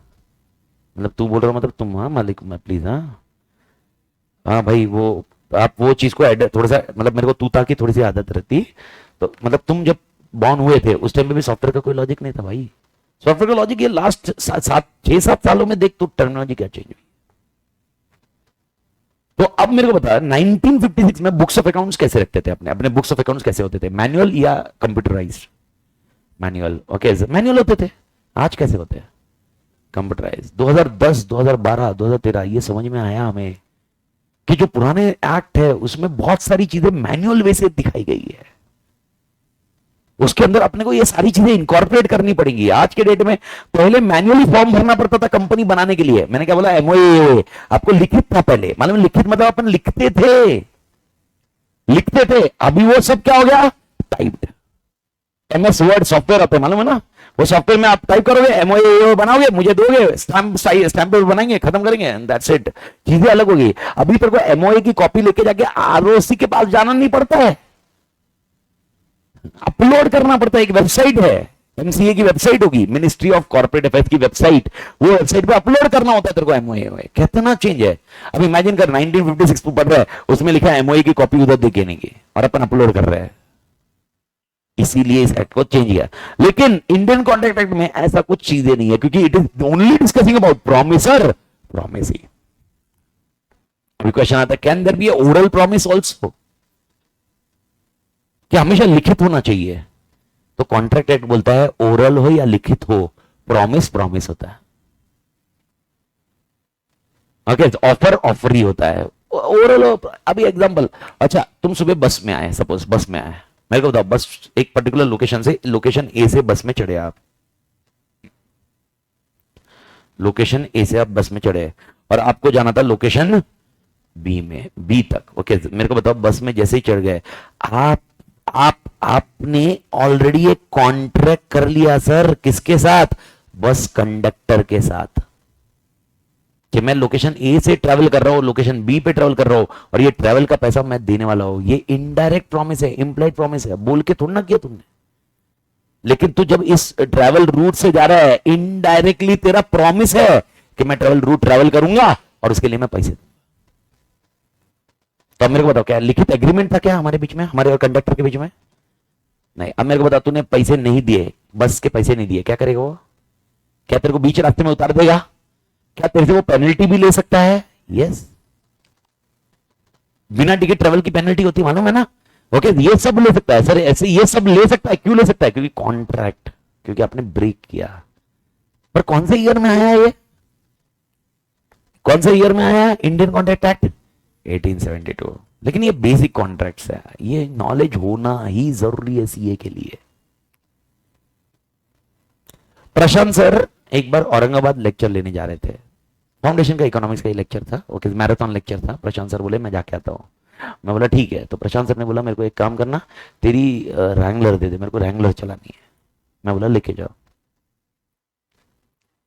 Speaker 1: मतलब तू बोल रहा मतलब तुम, हाँ मालिक, मैं प्लीज, हाँ भाई, वो आप वो चीज को थोड़ा सा, मतलब मेरे को तू ताकि थोड़ी सी आदत रहती। तो मतलब तुम जब बॉर्न हुए थे उस टाइम पे भी सॉफ्टवेयर का कोई लॉजिक नहीं था भाई। सॉफ्टवेयर का लॉजिक ये लास्ट 6-7 सालों में देख, तो टर्मिनोलॉजी क्या चेंज हुई। तो अब मेरे को बता, 1956 में बुक्स ऑफ अकाउंट्स कैसे रखते थे अपने अपने बुक्स ऑफ अकाउंट्स कैसे होते थे? मैनुअल या कंप्यूटराइज्ड? मैनुअल। ओके, मैनुअल होते थे। आज कैसे होते हैं? कंप्यूटराइज। 2010, 2012, 2013 ये समझ में आया हमें कि जो पुराने एक्ट है उसमें बहुत सारी चीजें मैनुअल वे से दिखाई गई है, उसके अंदर अपने को ये सारी चीजें इनकॉर्पोरेट करनी पड़ेंगी। आज के डेट में पहले मैनुअली फॉर्म भरना पड़ता था कंपनी बनाने के लिए। मैंने क्या बोला? एमओए। आपको लिखित था पहले, मालूम? लिखित मतलब अपन लिखते थे। अभी वो सब क्या हो गया? टाइप्ड। एमएस वर्ड सॉफ्टवेयर होते हैं, मालूम है ना? वो सॉफ्टवेयर में आप टाइप करोगे, एमओए बनाओगे, मुझे दोगे, स्टैम्प पेपर बनाएंगे, खत्म करेंगे, दैट्स इट। चीजें अलग होगी। अभी तेरे को एमओए की कॉपी लेके जाके आरओसी के पास जाना नहीं पड़ता है, अपलोड करना पड़ता है। एक वेबसाइट है, एमसीए की वेबसाइट होगी, मिनिस्ट्री ऑफ कॉर्पोरेट अफेयर्स की वेबसाइट, वो वेबसाइट पे अपलोड करना होता है तेरे को एमओए। कितना चेंज है। अब इमेजिन कर 1956 तू पढ़ रहा है, उसमें लिखा है एमओए की कॉपी उधर देने की, और अपन अपलोड कर रहे हैं। इसीलिए इस एक्ट को चेंज किया। लेकिन इंडियन कॉन्ट्रैक्ट एक्ट में ऐसा कुछ चीजें नहीं है, क्योंकि it is only discussing about promisor promisee. अभी क्वेश्चन आता है, can there be oral promise also, क्या हमेशा लिखित होना चाहिए? तो कॉन्ट्रैक्ट एक्ट बोलता है ओरल हो या लिखित हो, प्रॉमिस प्रॉमिस होता है। ओके, ऑफर ऑफर ही होता है, ओरल हो। अभी एग्जांपल, अच्छा तुम सुबह बस में आए, सपोज बस में आए, मेरे को बताओ, बस एक पर्टिकुलर लोकेशन से, लोकेशन ए से बस में चढ़े आप, लोकेशन ए से आप बस में चढ़े और आपको जाना था लोकेशन बी में, बी तक। ओके, मेरे को बताओ, बस में जैसे ही चढ़ गए आपने ऑलरेडी एक कॉन्ट्रैक्ट कर लिया सर, किसके साथ? बस कंडक्टर के साथ, कि मैं लोकेशन ए से ट्रैवल कर रहा हूं, लोकेशन बी पे ट्रैवल कर रहा हूं, और ये ट्रैवल का पैसा मैं देने वाला हूं। ये इनडायरेक्ट प्रॉमिस है, इंप्लाइड प्रॉमिस है, बोल के थोड़ा ना किया तुमने। लेकिन तू जब इस ट्रैवल रूट से जा रहा है, इनडायरेक्टली तेरा प्रॉमिस है कि मैं ट्रैवल रूट ट्रैवल करूंगा और उसके लिए मैं पैसे दूंगा। तो अब मेरे को बताओ, क्या लिखित एग्रीमेंट था क्या हमारे बीच में, हमारे और कंडक्टर के बीच में? नहीं। अब मेरे को बताओ, तूने पैसे नहीं दिए, बस के पैसे नहीं दिए, क्या करेगा वो? क्या तेरे को बीच रास्ते में उतार देगा? क्या तेरे से वो पेनल्टी भी ले सकता है? यस, बिना टिकट ट्रेवल की पेनल्टी होती है, मालूम है ना? ओके, ये सब ले सकता है सर, ऐसे ये सब ले सकता है। क्यों ले सकता है? क्योंकि कॉन्ट्रैक्ट, क्योंकि आपने ब्रेक किया। पर कौन से ईयर में आया है ये? कौन से ईयर में आया है इंडियन कॉन्ट्रैक्ट एक्ट? 1872। लेकिन ये बेसिक कॉन्ट्रैक्ट्स है, ये नॉलेज होना ही जरूरी है सीए के लिए। प्रशांत सर एक बार औरंगाबाद लेक्चर लेने जा रहे थे, फाउंडेशन का इकोनॉमिक्स का ही लेक्चर था। ओके, मैराथन लेक्चर था। प्रशांत सर बोले मैं जाके आता हूँ। मैं बोला ठीक है। तो प्रशांत सर ने बोला मेरे को एक काम करना, तेरी रैंगलर दे दे, मेरे को रैंगलर चलानी है। मैं बोला लेके जाओ।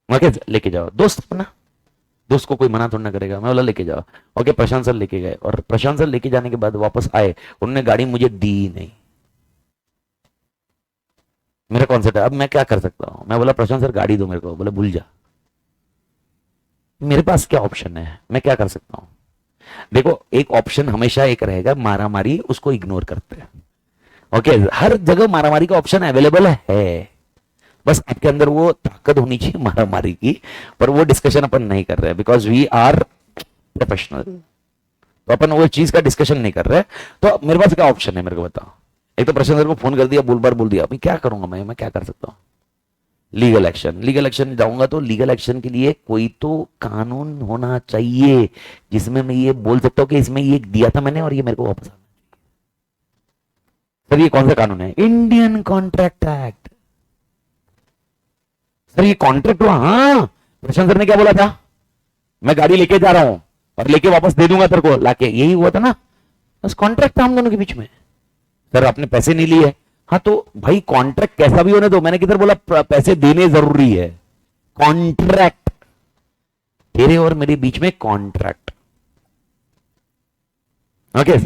Speaker 1: ओके, लेके जाओ, दोस्त अपना, दोस्त को कोई मना थोड़ा ना करेगा। मैं बोला लेके जाओ। ओके, प्रशांत सर लेके गए, और प्रशांत सर लेके जाने के बाद वापस आए, उन्होंने गाड़ी मुझे दी नहीं। मेरा कॉन्सेप्ट है, अब मैं क्या कर सकता हूं? मैं बोला प्रशांत सर गाड़ी दो मेरे को। बोले भूल जा। मेरे पास क्या ऑप्शन है, मैं क्या कर सकता हूं? देखो, एक ऑप्शन हमेशा एक रहेगा, मारा मारी, उसको इग्नोर करते हैं। ओके, हर जगह मारा मारी का ऑप्शन अवेलेबल है, बस आपके अंदर वो ताकत होनी चाहिए मारा मारी की। पर वो डिस्कशन अपन नहीं कर रहे, बिकॉज वी आर प्रोफेशनल, तो अपन वो चीज का डिस्कशन नहीं कर रहे। तो मेरे पास क्या ऑप्शन है, मेरे को बताओ। एक तो प्रशांत सर को फोन कर दिया, बोल बार बोल दिया, अभी क्या करूंगा मैं क्या कर सकता हूँ? लीगल एक्शन, लीगल एक्शन जाऊंगा तो लीगल एक्शन के लिए कोई तो कानून होना चाहिए, जिसमें मैं ये बोल सकता हूँ कि इसमें ये दिया था मैंने और ये मेरे को वापस आना चाहिए। सर ये कौन सा कानून है? Indian contract act. सर ये कॉन्ट्रैक्ट हुआ? हाँ। प्रशांत सर ने क्या बोला था? मैं गाड़ी लेके जा रहा हूं और लेके वापस दे दूंगा तेरे को लाके, यही हुआ था ना? बस कॉन्ट्रैक्ट था हम दोनों के बीच में। सर आपने पैसे नहीं लिए। हाँ तो भाई कॉन्ट्रैक्ट कैसा भी होने दो, मैंने किधर बोला पैसे देने जरूरी है? कॉन्ट्रैक्ट, तेरे और मेरे बीच में कॉन्ट्रैक्ट। ओके,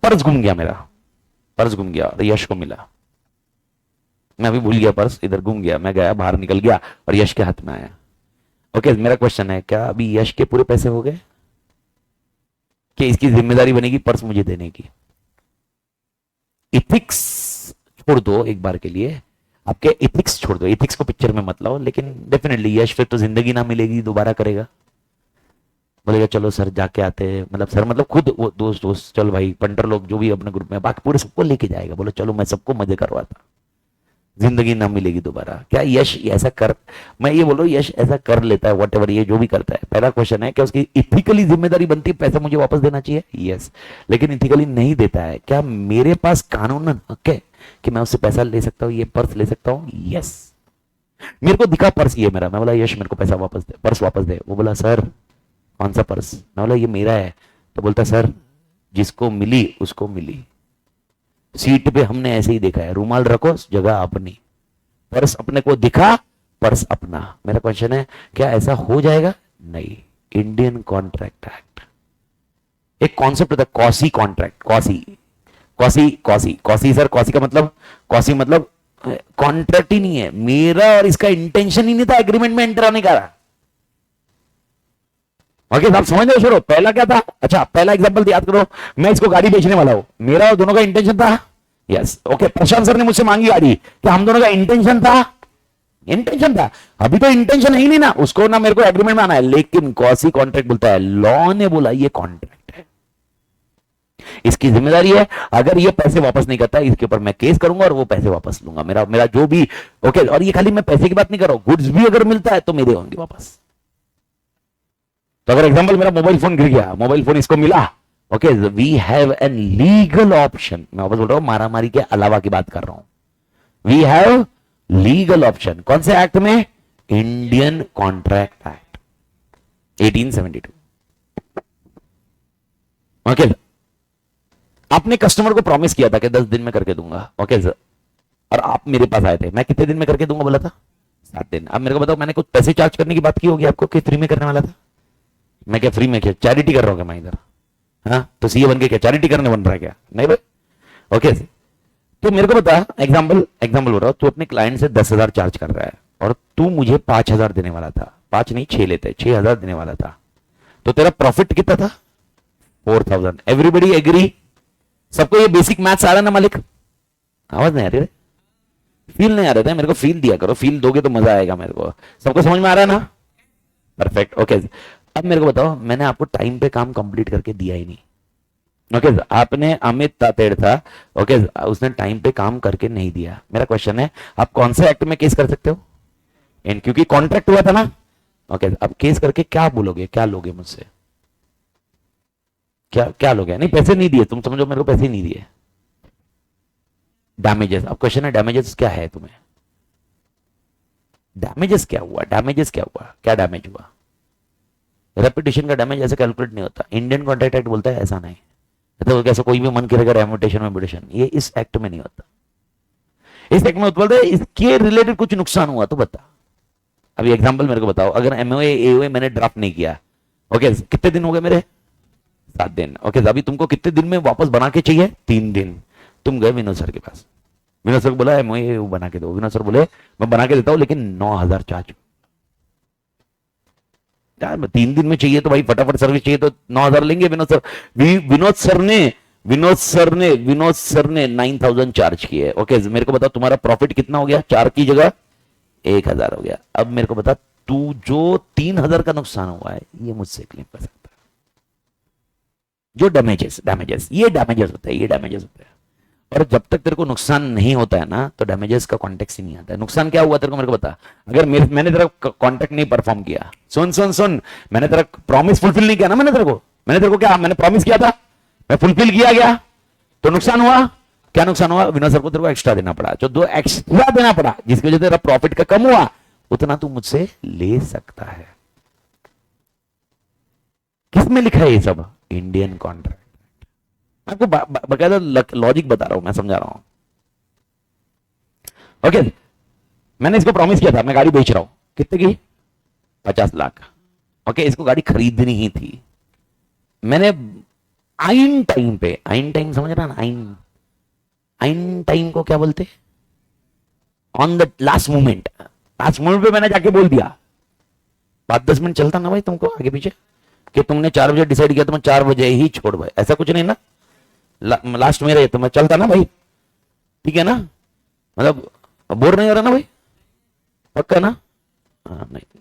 Speaker 1: पर्स गुम गया मेरा, पर्स गुम गया और यश को मिला। मैं अभी भूल गया पर्स, इधर गुम गया, मैं गया बाहर निकल गया और यश के हाथ में आया। ओके, मेरा क्वेश्चन है, क्या अभी यश के पूरे पैसे हो गए कि इसकी जिम्मेदारी बनेगी पर्स मुझे देने की? इथिक्स छोड़ दो एक बार के लिए, आपके इथिक्स छोड़ दो, इथिक्स को पिक्चर में मत लाओ, लेकिन डेफिनेटली यश फिर तो जिंदगी ना मिलेगी, दोबारा करेगा, बोलेगा चलो सर जाके आते हैं, मतलब सर मतलब खुद वो दोस्त दोस्त चल भाई पंटर लोग जो भी अपने ग्रुप में, बाकी पूरे सबको लेके जाएगा, बोलो चलो मैं सबको मजे करवाता, जिंदगी ना मिलेगी दोबारा। क्या यश ऐसा कर, मैं ये बोलो यश ऐसा कर लेता है वट एवर, ये जो भी करता है? पहला क्वेश्चन है क्या उसकी इथिकली जिम्मेदारी बनती है पैसा मुझे वापस देना चाहिए? यस। लेकिन इथिकली नहीं देता है, क्या मेरे पास कानून हक है कि मैं उससे पैसा ले सकता हूँ, ये पर्स ले सकता हूँ? यस। मेरे को दिखा पर्स ये मेरा, मैं बोला यश मेरे को पैसा वापस दे, पर्स वापस दे। वो बोला सर कौन सा पर्स? मैं बोला ये मेरा है। तो बोलता सर जिसको मिली उसको मिली, सीट पे हमने ऐसे ही देखा है, रूमाल रखो जगह अपनी, पर्स अपने को दिखा, पर्स अपना। मेरा क्वेश्चन है क्या ऐसा हो जाएगा? नहीं। इंडियन कॉन्ट्रैक्ट एक्ट एक कॉन्सेप्ट होता है, quasi contract, quasi quasi quasi quasi sir, quasi का मतलब, कॉसी मतलब कॉन्ट्रैक्ट ही नहीं है मेरा और इसका इंटेंशन ही नहीं था एग्रीमेंट में एंटर आने का। ओके आप समझ रहे हो? पहला क्या था? अच्छा पहला एग्जांपल याद करो, मैं इसको गाड़ी बेचने वाला हूं, मेरा और दोनों का इंटेंशन था। यस ओके, प्रशांत सर ने मुझसे मांगी गाड़ी, क्या हम दोनों का इंटेंशन था? इंटेंशन था। अभी तो इंटेंशन है ही नहीं ना, उसको ना मेरे को एग्रीमेंट में आना है, लेकिन कौसी कॉन्ट्रैक्ट बोलता है, लॉ ने बोला ये कॉन्ट्रैक्ट है, इसकी जिम्मेदारी है, अगर ये पैसे वापस नहीं करता इसके ऊपर मैं केस करूंगा और वो पैसे वापस लूंगा, मेरा मेरा जो भी। ओके और ये खाली मैं पैसे की बात नहीं कर रहा हूं, गुड्स भी अगर मिलता है तो मेरे होंगे वापस। तो अगर एग्जांपल मेरा मोबाइल फोन गिर गया, मोबाइल फोन इसको मिला, okay we have an legal option, मैं वापस बोल रहा हूं मारामारी के अलावा की बात कर रहा हूं, वी हैव लीगल ऑप्शन, कौन से एक्ट में? Indian contract act 1872। ओके आपने कस्टमर को प्रॉमिस किया था कि 10 दिन में करके दूंगा, ओके सर, और आप मेरे पास आए थे, मैं कितने दिन में करके दूंगा बोला था? 7 दिन। अब मेरे को बताओ, मैंने कुछ पैसे चार्ज करने की बात की होगी आपको कि फ्री में करने वाला था? मैं क्या फ्री में क्या चैरिटी कर रहा हूं क्या मैं इधर? हाँ तो सीए बन के क्या चैरिटी करने बन रहा है क्या? नहीं भाई। ओके तो मेरे को बता, एग्जाम्पल एग्जाम्पल बोल रहा हूं, तू अपने क्लाइंट से 10,000 चार्ज कर रहा है और तू मुझे 5,000 देने वाला था, 5 नहीं 6 लेते, 6,000 देने वाला था, तो तेरा प्रॉफिट कितना था? 4,000। Everybody agree? सबको ये बेसिक मैथ्स आ रहा है ना मालिक? आवाज नहीं आ रही? फील नहीं आ रहा था? मेरे को फील दिया करो, फील दोगे तो मजा आएगा मेरे को। सबको समझ में आ रहा है ना? परफेक्ट ओके अब मेरे को बताओ, मैंने आपको टाइम पे काम कंप्लीट करके दिया ही नहीं, ओके आपने अमित तातेड़ था, ओके उसने टाइम पे काम करके नहीं दिया, मेरा क्वेश्चन है आप कौन से एक्ट में केस कर सकते हो? क्योंकि कॉन्ट्रैक्ट हुआ था ना, ओके अब केस करके क्या बोलोगे, क्या लोगे मुझसे? क्या क्या लोगे? नहीं पैसे नहीं दिए, तुम समझो मेरे को पैसे नहीं दिए, डैमेजेस। अब क्वेश्चन है डैमेजेस क्या है तुम्हें? डैमेजेस क्या हुआ? डैमेजेस क्या हुआ? क्या डैमेज हुआ? रेपुटेशन का डैमेज ऐसे कैलकुलेट नहीं होता, इंडियन कॉन्ट्रैक्ट एक्ट बोलता है ऐसा नहीं, तो कैसे कोई भी मन करेगा रेपुटेशन में ब्यूटेशन, ये इस एक्ट में नहीं होता। इस एक्ट में बोलते हैं इसके रिलेटेड कुछ नुकसान हुआ तो बता। अभी एग्जांपल मेरे को बताओ, अगर एमओए एओए मैंने ड्राफ्ट नहीं किया, ओके कितने दिन हो गए मेरे? 7 दिन। ओके अभी तुमको कितने दिन में वापस बना के चाहिए? 3 दिन। तुम गए विनोद सर के पास, विनोद सर को बोला एमओए बना के दो, विनोद सर बोले मैं बना के देता हूं लेकिन 9,000 चार्ज। यार 3 दिन में चाहिए तो भाई फटाफट सर्विस चाहिए तो 9,000 लेंगे विनोद सर। विनोद सर ने 9,000 चार्ज किए। ओके मेरे को बता तुम्हारा प्रॉफिट कितना हो गया? 4 की जगह 1,000 हो गया। अब मेरे को बता तू जो 3,000 का नुकसान हुआ है ये मुझसे क्लेम कर सकता है। जो डैमेजेस ये डैमेजेस होते हैं, ये डैमेजेस होते हैं। और जब तक तेरे को नुकसान नहीं होता है ना तो डैमेजेस का कॉन्टेक्स्ट ही नहीं आता है। नुकसान क्या हुआ तेरे को मेरे को बता। अगर मैंने तेरा कॉन्ट्रैक्ट नहीं परफॉर्म किया, सुन मैंने तेरा प्रॉमिस फुलफिल नहीं किया ना, मैंने तेरे को क्या मैंने प्रॉमिस किया था, मैं फुलफिल किया गया तो नुकसान हुआ। क्या नुकसान हुआ? विनोद सर को तेरे को एक्स्ट्रा देना पड़ा, जो 2 एक्स्ट्रा देना पड़ा जिसकी वजह से तेरा प्रॉफिट का कम हुआ, उतना तू मुझसे ले सकता है। किसमें लिखा है ये सब? Indian contract. आपको बकायदा लॉजिक बता रहा हूं, मैं समझा रहा हूं। ओके मैंने इसको प्रॉमिस किया था, मैं गाड़ी बेच रहा हूं, कितने की? 50 लाख। ओके इसको गाड़ी खरीदनी ही थी। मैंने आइन टाइम पे, आइन टाइम समझ रहा ना, आइन टाइम को क्या बोलते? ऑन द लास्ट मोमेंट पे मैंने जाके बोल दिया। 5-10 मिनट चलता ना भाई तुमको आगे पीछे, कि तुमने 4 बजे डिसाइड किया तो मैं 4 बजे ही छोड़ भाई, ऐसा कुछ नहीं ना। लास्ट में रहे तो मैं चलता ना भाई, ठीक है ना? मतलब बोर नहीं हो रहा ना भाई? पक्का ना? हाँ नहीं,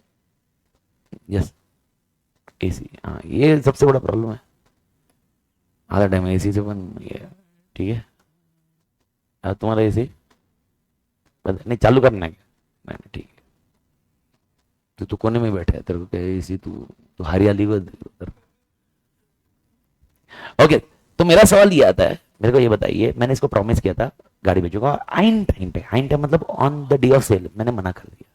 Speaker 1: यस एसी, हाँ ये सबसे बड़ा प्रॉब्लम है, आधा टाइम एसी से बन ये, ठीक है? तुम्हारा एसी नहीं चालू करना है क्या? नहीं ठीक है, तू कोने में बैठा है, तेरे को क्या एसी, तू हरियाली को उधर। ओके तो मेरा सवाल ये आता है, मेरे को ये बताइए, मैंने इसको प्रॉमिस किया था गाड़ी बेचूंगा, आइन टाइम पे, आइन टाइम मतलब on the day of sale मैंने मना कर दिया।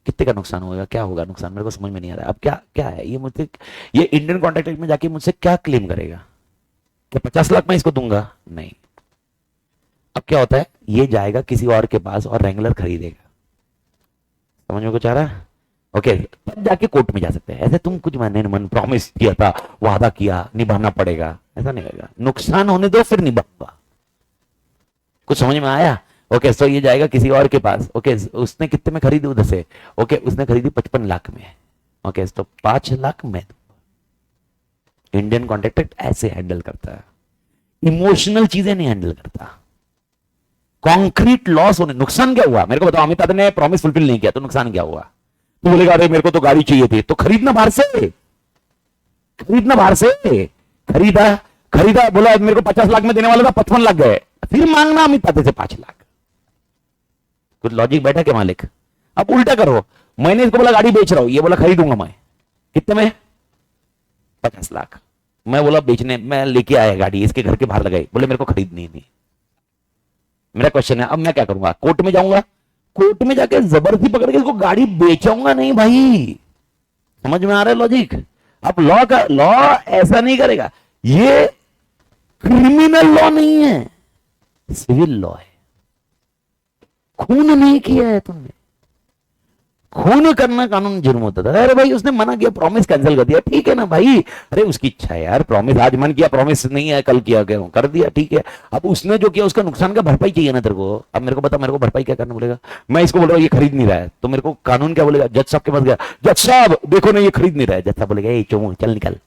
Speaker 1: कितने का नुकसान होगा? क्या होगा नुकसान? मेरे को समझ में नहीं आ रहा। अब क्या क्या है ये मुझसे, ये इंडियन कॉन्ट्रैक्ट एक्ट में जाके मुझसे क्या क्लेम करेगा? क्या 50 लाख में इसको दूंगा? नहीं। अब क्या होता है, ये जाएगा किसी और के पास और रेंगुलर खरीदेगा। समझ में कुछ आ रहा है? ओके तब जाके कोर्ट में जा सकते हैं। ऐसे तुम कुछ मैंने मन प्रॉमिस किया था, वादा किया, निभाना पड़ेगा, ऐसा नहीं होगा। नुकसान होने दो फिर निभाऊंगा। कुछ समझ में आया? ओके सो ये जाएगा किसी और के पास। ओके उसने कितने में खरीदी उधर से? ओके उसने खरीदी 55 लाख में। ओके तो 5 लाख में। इंडियन कॉन्ट्रैक्ट ऐसे हैंडल करता है, इमोशनल चीजें नहीं हैंडल करता। कॉन्क्रीट लॉस होने, नुकसान क्या हुआ मेरे को बताओ। अमिताभ ने प्रॉमिस फुलफिल नहीं किया तो नुकसान क्या हुआ? तो बोलेगा अरे मेरे को तो गाड़ी चाहिए थी, तो खरीदना बाहर से, खरीदना बाहर से। खरीदा खरीदा, बोला मेरे को 50 लाख में देने वाला था, 55 लाख गए, फिर मांगना अमिताभ से 5 लाख। कुछ लॉजिक बैठा क्या मालिक? अब उल्टा करो, मैंने इसको बोला गाड़ी बेच रहा हूं, ये बोला खरीदूंगा मैं, कितने में? 50 लाख। मैं बोला बेचने, मैं लेके आया गाड़ी, इसके घर के बाहर लगाई, बोले मेरे को खरीदनी नहीं। मेरा क्वेश्चन है अब मैं क्या करूंगा? कोर्ट में जाऊंगा, कोर्ट में जाके जबरदस्ती पकड़ के इसको गाड़ी बेचाऊंगा नहीं भाई। समझ में आ रहा है लॉजिक? अब लॉ ऐसा नहीं करेगा। ये क्रिमिनल लॉ नहीं है, सिविल लॉ है। खून नहीं किया है तुमने, खून करना कानून जुर्म होता था। अरे भाई उसने मना किया, प्रॉमिस कैंसिल कर दिया, ठीक है ना भाई, अरे उसकी इच्छा है यार, प्रॉमिस आज मन किया, प्रॉमिस नहीं है कल किया, कर दिया, ठीक है। अब उसने जो किया उसका नुकसान का भरपाई चाहिए ना तेरे को। अब मेरे को बता, मेरे को भरपाई क्या करना बोलेगा? मैं इसको बोल रहा हूँ ये खरीद नहीं रहा है, तो मेरे को कानून क्या बोलेगा? जज साहब के पास गया, जज साहब देखो ना ये खरीद नहीं रहा है। जज साहब बोलेगा चोमो चल निकल,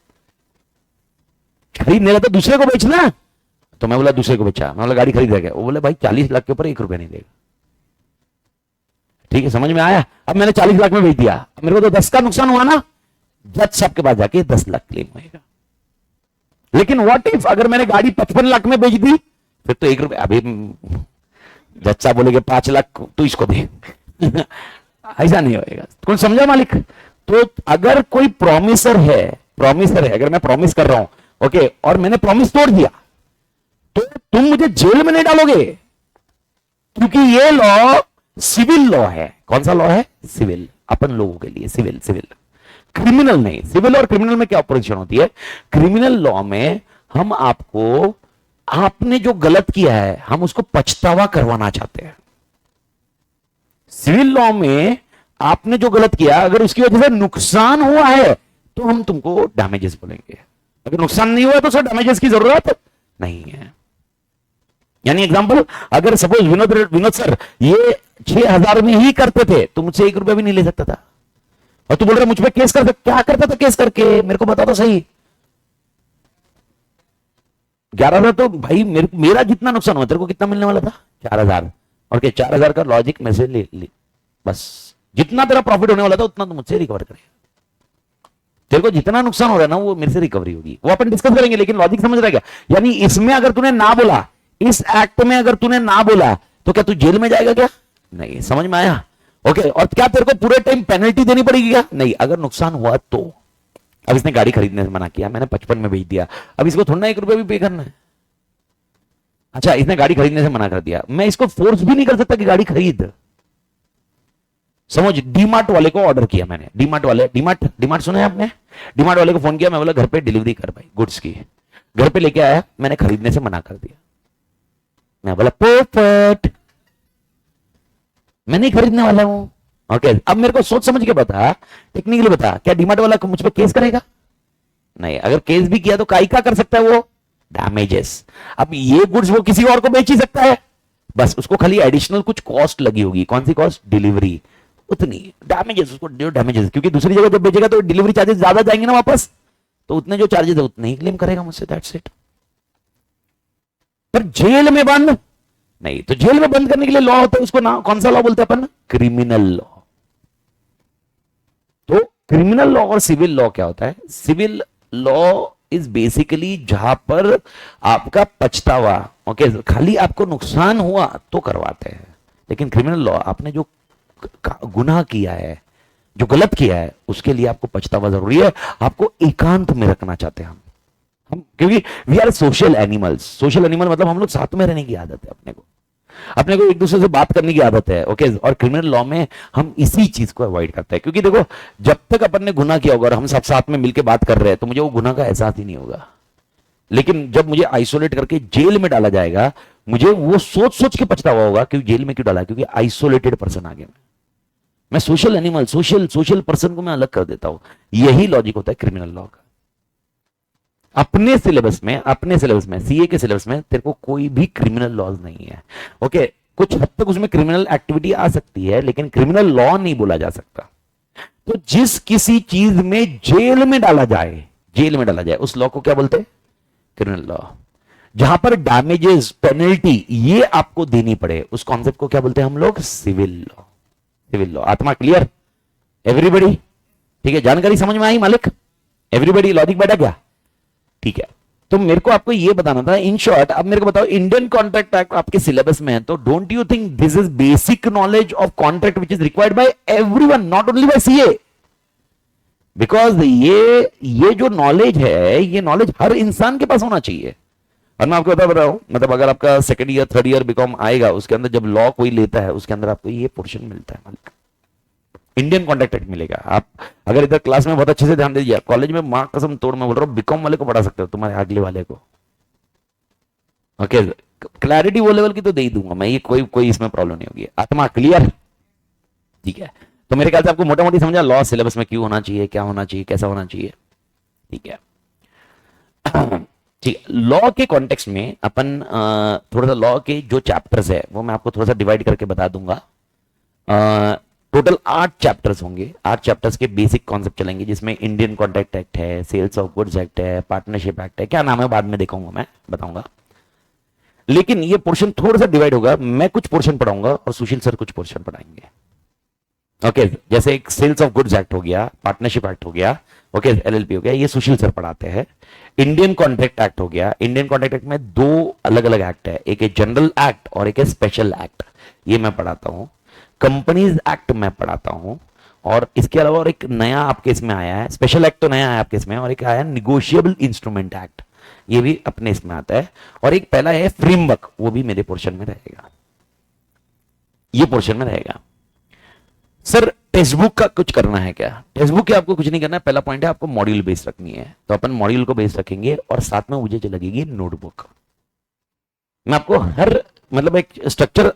Speaker 1: खरीद नहीं रहा तो दूसरे को बेचना। तो मैं बोला दूसरे को बेचा, मैं बोला गाड़ी खरीद गया, वो बोले भाई 40 लाख के ऊपर 1 रुपया नहीं देगा। ठीक है समझ में आया? अब मैंने 40 लाख में बेच दिया, अब मेरे को तो 10 का नुकसान हुआ ना, जज साहब के पास जाके 10 लाख क्लेम होएगा। लेकिन व्हाट इफ अगर मैंने गाड़ी 55 लाख में बेच दी, फिर तो 1 रुपया, अभी जज साहब बोलेगे 5 लाख तो इसको दे ऐसा नहीं होएगा। कौन समझा मालिक? तो अगर कोई प्रॉमिसर है, अगर मैं प्रॉमिस कर रहा हूं ओके, और मैंने प्रॉमिस तोड़ दिया, तो तुम मुझे जेल में नहीं डालोगे, क्योंकि ये लॉ सिविल लॉ है। कौन सा लॉ है? सिविल, अपन लोगों के लिए सिविल, क्रिमिनल नहीं। सिविल और क्रिमिनल में क्या ऑपरेशन होती है? क्रिमिनल लॉ में हम आपको, आपने जो गलत किया है हम उसको पछतावा करवाना चाहते हैं। सिविल लॉ में आपने जो गलत किया, अगर उसकी वजह से नुकसान हुआ है तो हम तुमको डैमेजेस बोलेंगे। अगर नुकसान नहीं हुआ तो सर डैमेजेस की जरूरत नहीं है। यानी एग्जांपल, अगर सपोज विनोद सर ये 6,000 में ही करते थे तो मुझसे 1 रुपया भी नहीं ले सकता था, और तू बोल रहा मुझ पे केस कर, क्या करता था केस करके? मेरे को बता तो सही। 11,000 तो भाई मेरा जितना नुकसान हुआ तेरे को कितना मिलने वाला था? 4,000। और क्या 4,000 का लॉजिक में से ले बस, जितना तेरा प्रॉफिट होने वाला था उतना तो मुझसे रिकवर करेगा। तेरे को जितना नुकसान हो रहा है ना वो मेरे से रिकवरी होगी, वो अपन डिस्कस करेंगे। लेकिन लॉजिक समझ रहा है क्या? यानी इसमें अगर तूने ना बोला, इस एक्ट में अगर तूने ना बोला तो क्या तू जेल में जाएगा क्या? नहीं। समझ में आया? ओके। और क्या तेरे को पूरे टाइम पेनल्टी देनी पड़ेगी क्या? नहीं। अगर नुकसान हुआ तो, अब इसने गाड़ी खरीदने से मना किया, मैंने 55 में बेच दिया, अब इसको थोड़ा 1 रुपया भी पे करना है। अच्छा इसने गाड़ी खरीदने से मना कर दिया, मैं इसको फोर्स भी नहीं कर सकता कि गाड़ी खरीद। समझ, डीमार्ट वाले को ऑर्डर किया मैंने, डीमार्ट सुना है आपने? डीमार्ट वाले को फोन किया, मैं बोला घर पे डिलीवरी कर भाई गुड्स की, घर पे लेके आया, मैंने खरीदने से मना कर दिया। मैं बोला परफेक्ट, मैं नहीं खरीदने वाला हूं। ओके अब मेरे को सोच समझ के बता, टेक्निकली बता, क्या डीमार्ट वाला मुझ पे केस करेगा? नहीं। अगर केस भी किया तो काई का कर सकता है वो? डैमेजेस। अब ये गुड्स वो किसी और को बेच ही सकता है, बस उसको खाली एडिशनल कुछ कॉस्ट लगी होगी। कौन सी कॉस्ट? डिलीवरी, उतनी। डैमेजेस उसको जो डैमेजेस, क्योंकि दूसरी जगह जब बेचेगा तो डिलीवरी चार्जेस ज्यादा जाएंगे ना वापस, तो उतने जो चार्जेस है उतने ही क्लेम करेगा मुझसे, दैट्स इट। पर जेल में बंद नहीं, तो जेल में बंद करने के लिए लॉ होता है, उसको ना कौन सा लॉ बोलते हैं अपन? Criminal law. तो क्रिमिनल लॉ और सिविल लॉ क्या होता है? सिविल लॉ इज बेसिकली जहां पर आपका पछतावा, ओके, खाली आपको नुकसान हुआ तो करवाते हैं। लेकिन क्रिमिनल लॉ, आपने जो गुनाह किया है, जो गलत किया है, उसके लिए आपको पछतावा जरूरी है, आपको एकांत में रखना चाहते हैं हम, क्योंकि we are social animals. Social animal मतलब हम लोग साथ में रहने की आदत है, अपने को एक दूसरे से बात करने की आदत है, ओके। और क्रिमिनल लॉ में हम इसी चीज को अवॉइड करते हैं, क्योंकि देखो जब तक अपन ने गुनाह किया होगा और हम सब साथ में मिलकर बात कर रहे हैं तो मुझे वो गुनाह का एहसास ही नहीं होगा। लेकिन जब मुझे आइसोलेट करके जेल में डाला जाएगा, मुझे वो सोच सोच के पछतावा होगा कि जेल में क्यों डाला, क्योंकि आइसोलेटेड पर्सन आ गया मैं सोशल एनिमल, सोशल पर्सन को मैं अलग कर देता हूं। यही लॉजिक होता है क्रिमिनल लॉ का। अपने सिलेबस में सीए के सिलेबस में तेरे को कोई भी क्रिमिनल लॉज नहीं है, ओके। कुछ हद तक उसमें क्रिमिनल एक्टिविटी आ सकती है, लेकिन क्रिमिनल लॉ नहीं बोला जा सकता। तो जिस किसी चीज में जेल में डाला जाए, जेल में डाला जाए, उस लॉ को क्या बोलते हैं? Criminal law. जहां पर डैमेजेस, पेनल्टी ये आपको देनी पड़े, उस कॉन्सेप्ट को क्या बोलते हैं हम लोग? Civil law. Civil law. आत्मा क्लियर? एवरीबॉडी ठीक है? जानकारी समझ में आई मालिक? एवरीबॉडी लॉजिक बैठा क्या? ठीक है। तो मेरे को आपको ये बताना था इन शॉर्ट। अब मेरे को बताओ, इंडियन कॉन्ट्रैक्ट एक्ट आपके सिलेबस में है, तो don't you think this is basic knowledge of contract which is required by everyone, not only by CA? Because ये जो नॉलेज है, ये नॉलेज हर इंसान के पास होना चाहिए। और मैं आपको बता रहा हूं, मतलब अगर आपका second year, third year BCom आएगा, उसके अंदर जब लॉ कोई लेता है, उसके अंदर आपको ये पोर्शन मिलता है मालिक, इंडियन कॉन्ट्रैक्ट एक्ट मिलेगा। आप अगर इधर क्लास में बहुत अच्छे से ध्यान दीजिए, कॉलेज में मां कसम तोड़ मैं बोल रहा हूँ, बीकॉम वाले को पढ़ा सकते हो, तुम्हारे अगले वाले को। ओके, क्लैरिटी वो लेवल की तो दे ही दूंगा मैं, ये कोई इसमें प्रॉब्लम नहीं होगी। आत्मा क्लियर? ठीक है। तो मेरे ख्याल से आपको मोटा मोटी समझा लॉ सिलेबस में क्यों होना चाहिए, क्या होना चाहिए, कैसा होना चाहिए। ठीक है। ठीक, लॉ के कॉन्टेक्स्ट में अपन थोड़ा सा लॉ के जो चैप्टर्स है वो मैं आपको थोड़ा सा डिवाइड करके बता दूंगा। टोटल 8 चैप्टर्स होंगे। 8 चैप्टर्स के बेसिक कॉन्सेप्ट चलेंगे, जिसमें इंडियन कॉन्ट्रैक्ट एक्ट है, सेल्स ऑफ गुड्स एक्ट है, पार्टनरशिप एक्ट है, क्या नाम है बाद में देखूंगा, मैं बताऊंगा। लेकिन ये पोर्शन थोड़ा सा डिवाइड होगा, मैं कुछ पोर्शन पढ़ाऊंगा और सुशील सर कुछ पोर्शन पढ़ाएंगे। ओके जैसे एक सेल्स ऑफ गुड्स एक्ट हो गया, पार्टनरशिप एक्ट हो गया, ओके एलएलपी हो गया, ये सुशील सर पढ़ाते हैं। इंडियन कॉन्ट्रैक्ट एक्ट हो गया। इंडियन कॉन्ट्रैक्ट एक्ट में 2 अलग अलग एक्ट है, एक है जनरल एक्ट और एक है स्पेशल एक्ट, ये मैं पढ़ाता हूं। कंपनीज एक्ट मैं पढ़ाता हूं, और इसके अलावा और एक नया आपके इसमें आया है, स्पेशल एक्ट तो नया है आपके इसमें, और एक आया निगोशिएबल इंस्ट्रूमेंट एक्ट, ये भी अपने इसमें आता है, और एक पहला है फ्रेमवर्क, वो भी मेरे पोर्शन में रहेगा, ये पोर्शन में रहेगा। सर टेक्स्ट बुक का कुछ करना है क्या? टेक्स्ट बुक का आपको कुछ नहीं करना है। पहला पॉइंट है आपको मॉड्यूल बेस रखनी है, तो अपन मॉड्यूल को बेस रखेंगे, और साथ में मुझे जो लगेगी नोटबुक। मैं आपको हर मतलब एक स्ट्रक्चर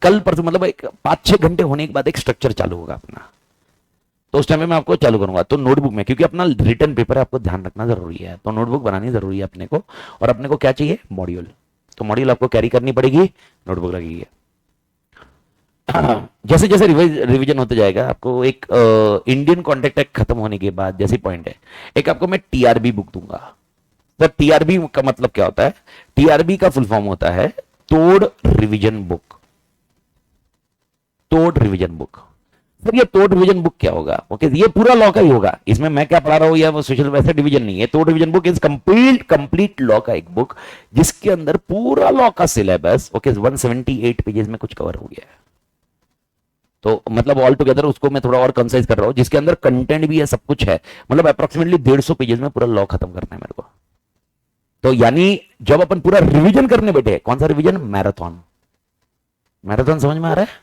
Speaker 1: कल परसों, मतलब एक 5-6 घंटे होने के बाद एक स्ट्रक्चर चालू होगा अपना, तो उस टाइम में मैं आपको चालू करूंगा। तो नोटबुक में, क्योंकि अपना रिटर्न पेपर है, आपको ध्यान रखना जरूरी है, तो नोटबुक बनानी जरूरी है अपने को। और अपने को क्या चाहिए? मॉड्यूल। तो मॉड्यूल आपको कैरी करनी पड़ेगी, नोटबुक लगेगी। जैसे जैसे रिवीजन होते जाएगा, आपको एक इंडियन कॉन्ट्रैक्ट एक्ट खत्म होने के बाद जैसी पॉइंट है, एक आपको मैं टीआरबी बुक दूंगा। तो टीआरबी का मतलब क्या होता है? टीआरबी का फुल फॉर्म होता है तोड़ रिवीजन बुक। तोड़ रिवीजन बुक। सर ये तोड़ रिवीजन बुक क्या होगा? ओके ये पूरा लॉ का ही होगा, इसमें मैं क्या पढ़ा रहा हूं या वो सोशल वैसे डिवीजन नहीं है। तोड़ revision book is complete law का एक बुक, जिसके अंदर पूरा लॉ का सिलेबस ओके 178 पेजेस में कुछ कवर हो गया है। तो मतलब ऑल टुगेदर उसको मैं थोड़ा और कंसाइज कर रहा हूं, जिसके अंदर कंटेंट भी है, सब कुछ है, मतलब अप्रोक्सीमेटली 150 पेजेस में पूरा लॉ खत्म करना है मेरे को। तो यानी जब अपन पूरा रिवीजन करने बैठे, कौन सा रिवीजन? मैराथन। मैराथन समझ में आ रहा है?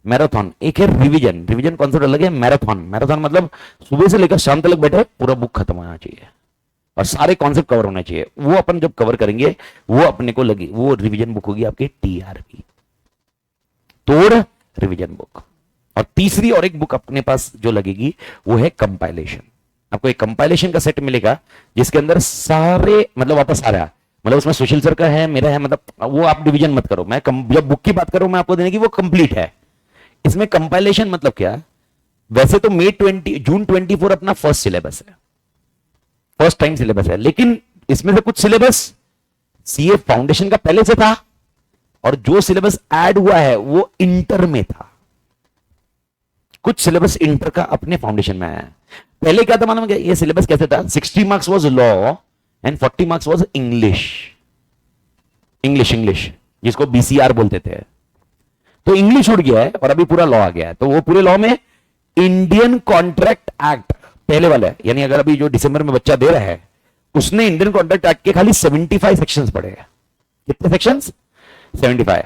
Speaker 1: मैराथन एक है, रिवीजन, रिवीजन कॉन्सेप्ट अलग है, मैराथन, मैराथन मतलब सुबह से लेकर शाम तक बैठे, पूरा बुक खत्म होना चाहिए और सारे कॉन्सेप्ट कवर होने चाहिए। वो अपन जब कवर करेंगे, वो अपने को लगे, वो रिवीजन बुक होगी आपकी टीआरबी, तोड़ रिवीजन बुक। और तीसरी और एक बुक अपने पास जो लगेगी वो है कंपाइलेशन। आपको एक कंपाइलेशन का सेट मिलेगा, जिसके अंदर सारे मतलब वापस आ रहा, मतलब उसमें सुशील सर का है, मेरा है, मतलब वो आप डिवीजन मत करो, मैं जब बुक की बात करूं मैं आपको देने की, वो कंप्लीट है। इसमें कंपाइलेशन मतलब क्या? वैसे तो जून 24 अपना फर्स्ट सिलेबस है, फर्स्ट टाइम सिलेबस है, लेकिन इसमें से कुछ सिलेबस सीए फाउंडेशन का पहले से था, और जो सिलेबस ऐड हुआ है वो इंटर में था। कुछ सिलेबस इंटर का अपने फाउंडेशन में आया है। पहले क्या था मालूम है? ये सिलेबस कैसे था? 60 marks was law and 40 marks was English, English जिसको बीसीआर बोलते थे। तो इंग्लिश उड़ गया है और अभी पूरा लॉ आ गया है। तो वो पूरे लॉ में इंडियन कॉन्ट्रैक्ट एक्ट पहले वाला है, यानी अगर अभी जो दिसंबर में बच्चा दे रहा है, उसने इंडियन कॉन्ट्रैक्ट एक्ट के खाली 75 सेक्शंस पढ़े हैं। कितने सेक्शंस? 75।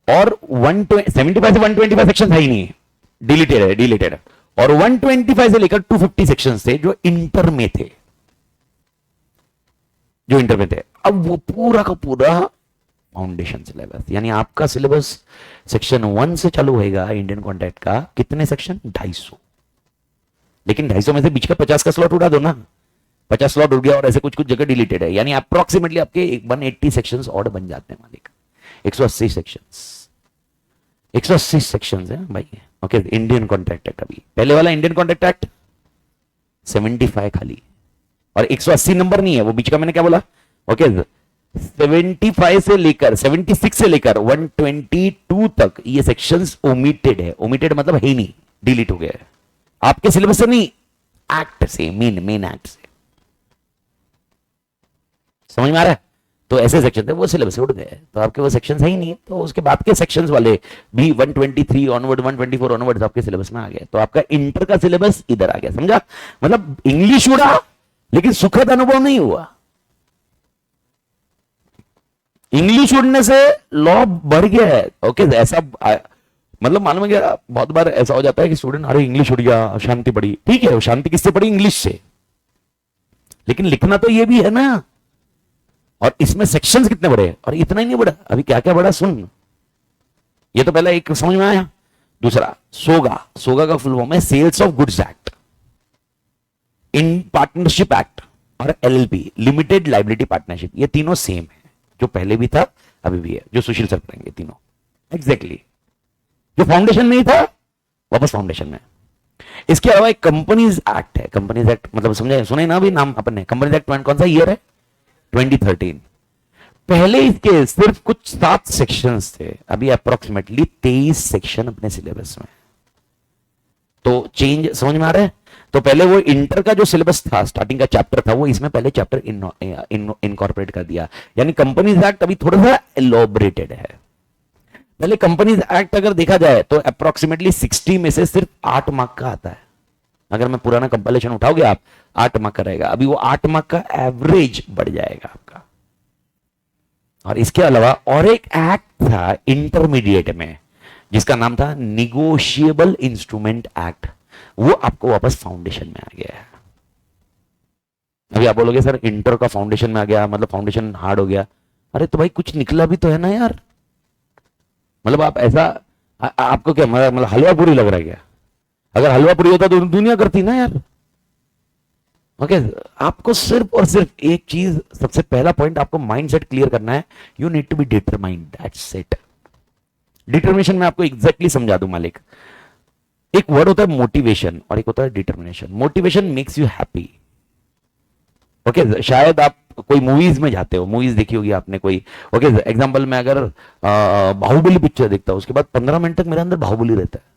Speaker 1: और 75 से 125 सेक्शन है ही नहीं, डिलीटेड है। और 125 से लेकर 250 सेक्शंस थे जो इंटर में थे, अब वो पूरा का पूरा फाउंडेशन सिलेबस, यानी आपका सिलेबस सेक्शन 1 से चालू होगा इंडियन कॉन्ट्रैक्ट का। कितने सेक्शन? 250। लेकिन 250 में से बीच का 50 का स्लॉट उड़ा दो ना, 50 स्लॉट उड़ गया और ऐसे कुछ जगह डिलीटेड है, यानी अप्रोक्सीमेटली आपके 180 सेक्शंस और बन जाते हैं मालिक, 180 सेक्शंस। 180 सेक्शंस है भाई। ओके, इंडियन कॉन्ट्रैक्ट एक्ट, अभी पहले वाला इंडियन कॉन्ट्रैक्ट एक्ट 75 खाली, और 180 नंबर नहीं है वो, बीच का मैंने क्या बोला। ओके, 75 से लेकर 76 से लेकर 122 तक ये सेक्शंस ओमिटेड है। ओमिटेड मतलब है ही नहीं, डिलीट हो गया है आपके सिलेबस से, नहीं एक्ट से, मेन एक्ट से। समझ में आ रहा है? तो ऐसे सेक्शन थे वो सिलेबस से उड़ गए, तो आपके वो सेक्शंस है ही नहीं, तो उसके बाद के सेक्शंस वाले भी 123 ऑनवर्ड 124 ऑनवर्ड आपके सिलेबस में आ गए, तो आपका इंटर का सिलेबस इधर आ गया। समझा? मतलब इंग्लिश उड़ा लेकिन सुखद अनुभव नहीं हुआ। इंग्लिश उड़ने से लॉ बढ़ गया है। ओके, ऐसा मतलब मालूम है क्या, बहुत बार ऐसा हो जाता है कि स्टूडेंट अरे इंग्लिश उड़ गया, शांति पड़ी। ठीक है, वो शांति किससे पड़ी? इंग्लिश से, लेकिन लिखना तो ये भी है ना। और इसमें सेक्शंस कितने बड़े हैं, और इतना ही नहीं बड़ा, अभी क्या क्या बड़ा सुन। ये तो पहला एक समझ में आया। दूसरा सोगा, सोगा का फुल फॉर्म है सेल्स ऑफ गुड्स एक्ट, इन पार्टनरशिप एक्ट और एलएलपी लिमिटेड लाइबिलिटी पार्टनरशिप। ये तीनों सेम है, जो पहले भी था अभी भी है, जो सुशील सर पढ़ेंगे तीनों एग्जैक्टली। जो फाउंडेशन में ही था वापस फाउंडेशन में। इसके अलावा एक कंपनीज एक्ट है। कंपनीज एक्ट मतलब समझे, सुने ना अभी नाम अपन ने। कंपनीज एक्ट कौन सा ईयर है? 2013। पहले इसके सिर्फ कुछ 7 सेक्शंस थे, अभी अप्रोक्सीमेटली 23 सेक्शन अपने सिलेबस में। तो चेंज समझ में आ रहा है? तो पहले वो इंटर का जो सिलेबस था, स्टार्टिंग का चैप्टर था, वो इसमें पहले चैप्टर इनकॉर्पोरेट कर दिया। यानी कंपनीज एक्ट अभी थोड़ा सा एलोबरेटेड है। पहले कंपनीज एक्ट अगर देखा जाए तो अप्रोक्सीमेटली 60 में से सिर्फ 8 मार्क का आता है। अगर मैं पुराना कंपाइलेशन उठाओगे आप, 8 मार्क का रहेगा। अभी वो 8 मार्क का एवरेज बढ़ जाएगा आपका। और इसके अलावा और एक एक्ट था इंटरमीडिएट में, जिसका नाम था निगोशिएबल इंस्ट्रूमेंट एक्ट। वो आपको वापस फाउंडेशन में आ गया है। अभी आप बोलोगे सर इंटर का फाउंडेशन में आ गया, मतलब फाउंडेशन हार्ड हो गया। अरे तो भाई कुछ निकला भी तो है ना यार। मतलब आप ऐसा आपको क्या मतलब हलवा पूरी लग रहा है क्या? अगर हलवा पूरी होता तो दुनिया करती ना यार। ओके, आपको सिर्फ और सिर्फ एक चीज, सबसे पहला पॉइंट आपको माइंडसेट क्लियर करना है। You need to be determined, that's it. Determination में आपको एग्जैक्टली समझा दूं मालिक। एक वर्ड होता है मोटिवेशन और एक होता है determination. Motivation makes you happy. Okay, शायद आप कोई मूवीज में जाते हो, मूवीज देखी होगी आपने कोई। ओके, एग्जांपल में अगर बाहुबली पिक्चर देखता हूं, उसके बाद 15 मिनट तक मेरे अंदर बाहुबली रहता है।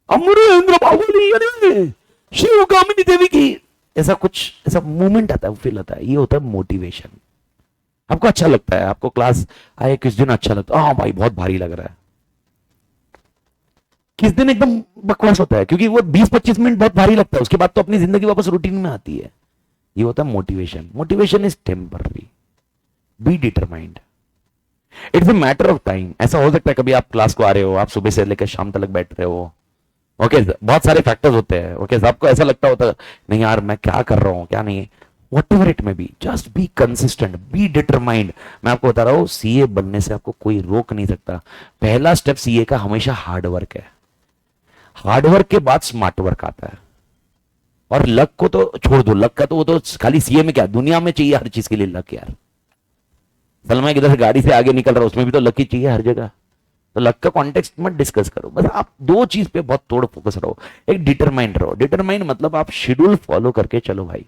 Speaker 1: अमरेंद्र बाहुबली, अरे शिव कामिनी देवी की, ऐसा कुछ ऐसा मूवमेंट आता है, फील आता है। ये होता है मोटिवेशन। आपको अच्छा लगता है, आपको क्लास आए किस दिन अच्छा लगता है, हाँ भाई बहुत भारी लग रहा है। किस दिन एकदम बकवास होता है, क्योंकि वो 20-25 मिनट बहुत भारी लगता है, उसके बाद तो अपनी जिंदगी वापस रूटीन में आती है। ये होता है motivation. Motivation is temporary, be determined, it's a matter of time. ऐसा हो सकता है कभी आप क्लास को आ रहे हो, आप सुबह से लेकर शाम तक बैठ रहे हो। ओके, बहुत सारे फैक्टर्स होते हैं। ओके, आपको ऐसा लगता होता है नहीं यार मैं क्या कर रहा हूं क्या नहीं। Whatever it may be, just be consistent, be determined. मैं आपको बता रहा हूं सीए बनने से आपको कोई रोक नहीं सकता। पहला स्टेप सीए का हमेशा हार्डवर्क है। हार्डवर्क के बाद स्मार्ट वर्क आता है। और लक को तो छोड़ दो, लक का तो वो तो खाली सीए में क्या, दुनिया में चाहिए हर चीज के लिए लक यार। सलमान किधर से गाड़ी से आगे निकल रहा है, उसमें भी तो लक ही चाहिए हर जगह। तो लक का कॉन्टेक्स्ट मत डिस्कस करो, बस आप 2 चीज पे बहुत तोड़ फोकस रहो। एक डिटरमाइंड रहो। डिटरमाइंड मतलब आप शेड्यूल फॉलो करके चलो भाई।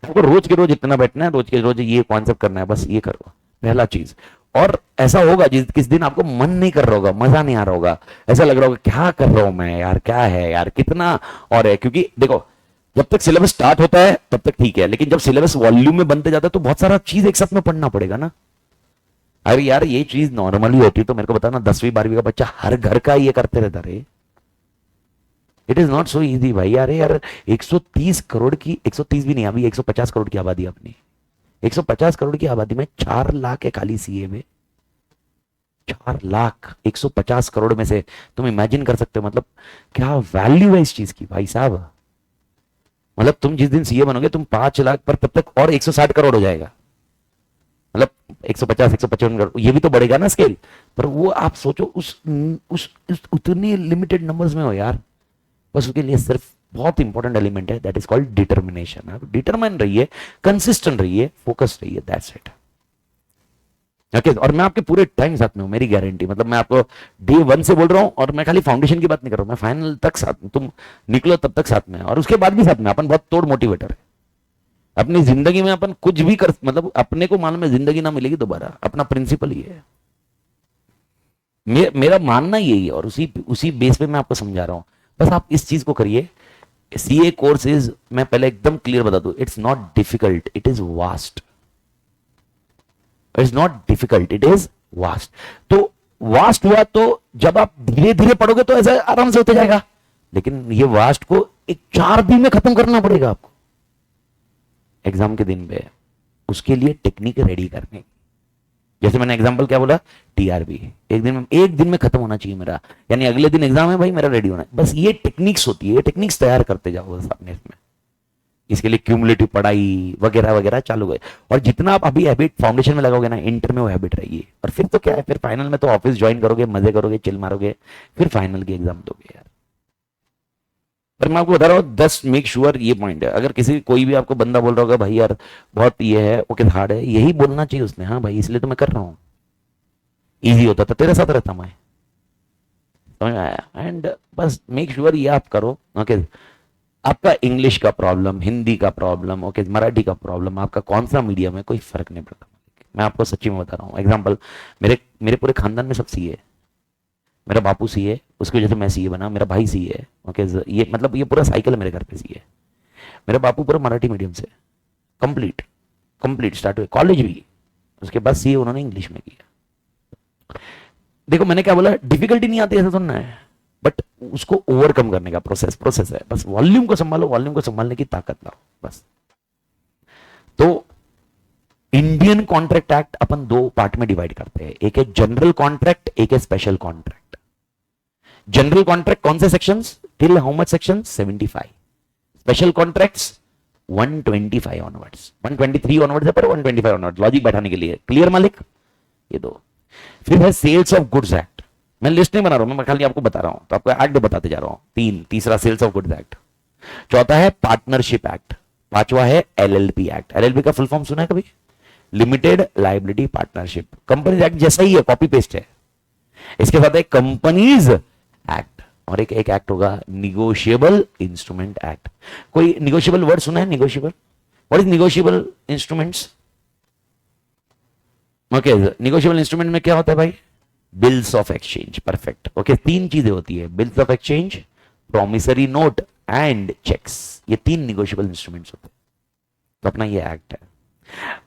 Speaker 1: आपको रोज के रोज इतना बैठना है, रोज के रोज ये कॉन्सेप्ट करना है, बस ये करो पहला चीज। और ऐसा होगा जिस किस दिन आपको मन नहीं कर रहा होगा, मजा नहीं आ रहा होगा, ऐसा लग रहा होगा क्या कर रहा हूं मैं यार, क्या है यार कितना और है। क्योंकि देखो जब तक सिलेबस स्टार्ट होता है तब तक ठीक है, लेकिन जब सिलेबस वॉल्यूम में बनते जाता है तो बहुत सारा चीज एक साथ में पढ़ना पड़ेगा ना। अरे यार ये चीज नॉर्मली होती तो मेरे को बताना, 10वीं 12वीं का बच्चा हर घर का ये करते रहता रे। It is not so easy भाई। अरे यार 130 करोड़ की, 130 भी नहीं, अभी 150 करोड़ की आबादी अपनी, 150 करोड़ की आबादी में 4 लाख है खाली सीए में। 4 लाख 150 करोड़ में से, तुम इमेजिन कर सकते हो मतलब क्या वैल्यू है इस चीज की भाई साहब। मतलब तुम जिस दिन सीए बनोगे तुम 5 लाख पर, तब तक और 160 करोड़ हो जाएगा। मतलब 150 155 करोड़, ये भी तो बढ़ेगा ना स्केल। पर वो आप सोचो उस उतने लिमिटेड नंबर्स में हो यार। बस उसके लिए सिर्फ बहुत इंपॉर्टेंट एलिमेंट है, दैट इज कॉल्ड डिटर्मिनेशन। आप डिटरमाइन रहिए, कंसिस्टेंट रहिए, फोकस रहिए, दैट्स इट। ओके, और मैं आपके पूरे टाइम साथ में हूं, मेरी गारंटी, मतलब मैं आपको डे 1 से बोल रहा हूं, और मैं खाली फाउंडेशन की बात नहीं कर रहा हूं, मैं फाइनल तक साथ में, तुम निकलो तब तक साथ में, और उसके बाद भी साथ में। अपन बहुत तोड़ मोटिवेटर है अपनी जिंदगी में, अपन कुछ भी कर, मतलब अपने को मालूम है जिंदगी ना मिलेगी दोबारा, अपना प्रिंसिपल ही है। मेरा मानना यही है, और उसी उसी बेस पे मैं आपको समझा रहा हूं। बस आप इस चीज को करिए। सीए कोर्स इज, मैं पहले एकदम क्लियर बता दूं, it's not difficult, it is vast. It's not difficult, it is vast. तो वास्ट हुआ तो जब आप धीरे धीरे पढ़ोगे तो ऐसा आराम से होते जाएगा, लेकिन ये वास्ट को एक 4 दिन में खत्म करना पड़ेगा आपको एग्जाम के दिन पे। उसके लिए टेक्निक रेडी करने, जैसे मैंने एग्जांपल क्या बोला, टीआरबी एक दिन में खत्म होना चाहिए मेरा, यानी अगले दिन एग्जाम है भाई, मेरा रेडी होना है। बस ये टेक्निक्स होती है, ये टेक्निक्स तैयार करते जाओ बस अपने इसमें। इसके लिए क्यूमुलेटिव पढ़ाई वगैरह वगैरह चालू है, और जितना आप अभी हैबिट फाउंडेशन में लगाओगे ना, इंटर में वो हैबिट रहेगी, और फिर तो क्या है, फिर फाइनल में तो ऑफिस ज्वाइन करोगे, मजे करोगे, चिल मारोगे, फिर फाइनल की एग्जाम दोगे यार। पर मैं आपको बता रहा हूँ, 10 मेक श्योर ये पॉइंट है। अगर किसी कोई भी आपको बंदा बोल रहा होगा भाई यार बहुत ये है, ओके हार्ड है, यही बोलना चाहिए उसने, हाँ भाई इसलिए तो मैं कर रहा हूँ, इजी होता था तेरे साथ रहता मैं, समझ में आया। एंड बस मेक श्योर ये आप करो। ओके, आपका इंग्लिश का प्रॉब्लम, हिंदी का प्रॉब्लम, ओके, मराठी का प्रॉब्लम, आपका कौन सा मीडियम है, कोई फर्क नहीं पड़ता। मैं आपको सच्ची में बता रहा हूँ, एग्जाम्पल, मेरे मेरे पूरे खानदान में सब सीए है। मेरा बापू सीए, उसकी वजह से मैं सीए बना, मेरा भाई सीए है। ओके, ये मतलब ये पूरा साइकिल है मेरे घर पे सीए। मेरा बापू पूरा मराठी मीडियम से कंप्लीट कंप्लीट स्टार्ट हुए, कॉलेज भी, उसके बाद सीए उन्होंने इंग्लिश में किया। देखो मैंने क्या बोला, डिफिकल्टी नहीं आती ऐसा सुनना है, बट उसको ओवरकम करने का प्रोसेस है। बस वॉल्यूम को संभालो, वॉल्यूम को संभालने की ताकत लाओ बस। तो इंडियन कॉन्ट्रैक्ट एक्ट अपन 2 पार्ट में डिवाइड करते हैं, एक है जनरल कॉन्ट्रैक्ट, एक है स्पेशल कॉन्ट्रैक्ट। जनरल कॉन्ट्रैक्ट कौन से sections, till how much section, 75। Special contracts 125 onwards, 123 onwards है, पर 125 ऑनवर्ड्स, लॉजिक बैठाने के लिए, क्लियर मालिक, ये दो। फिर है सेल्स ऑफ गुड्स एक्ट, मैं लिस्ट नहीं बना रहा हूं, मैं खाली आपको बता रहा हूं, तो आपको एक्ट बताते जा रहा हूं। तीसरा सेल्स ऑफ गुड्स एक्ट। चौथा है पार्टनरशिप एक्ट। पांचवा है एलएलपी एक्ट। एलएलपी का फुल फॉर्म सुना है कभी, limited liability partnership. Companies act जैसा ही है, कॉपी पेस्ट है। इसके साथ एक कंपनीज एक्ट, और एक एक्ट होगा निगोशिएबल इंस्ट्रूमेंट एक्ट। कोई निगोशिएबल वर्ड सुना है, negotiable, what is negotiable instruments? Okay, negotiable instrument में क्या होता है भाई, bills of exchange, perfect. Okay, 3 चीजें होती है, bills of exchange, promissory note and cheques, ये 3 निगोशिएबल इंस्ट्रूमेंट्स होते हैं। तो अपना ये एक्ट है।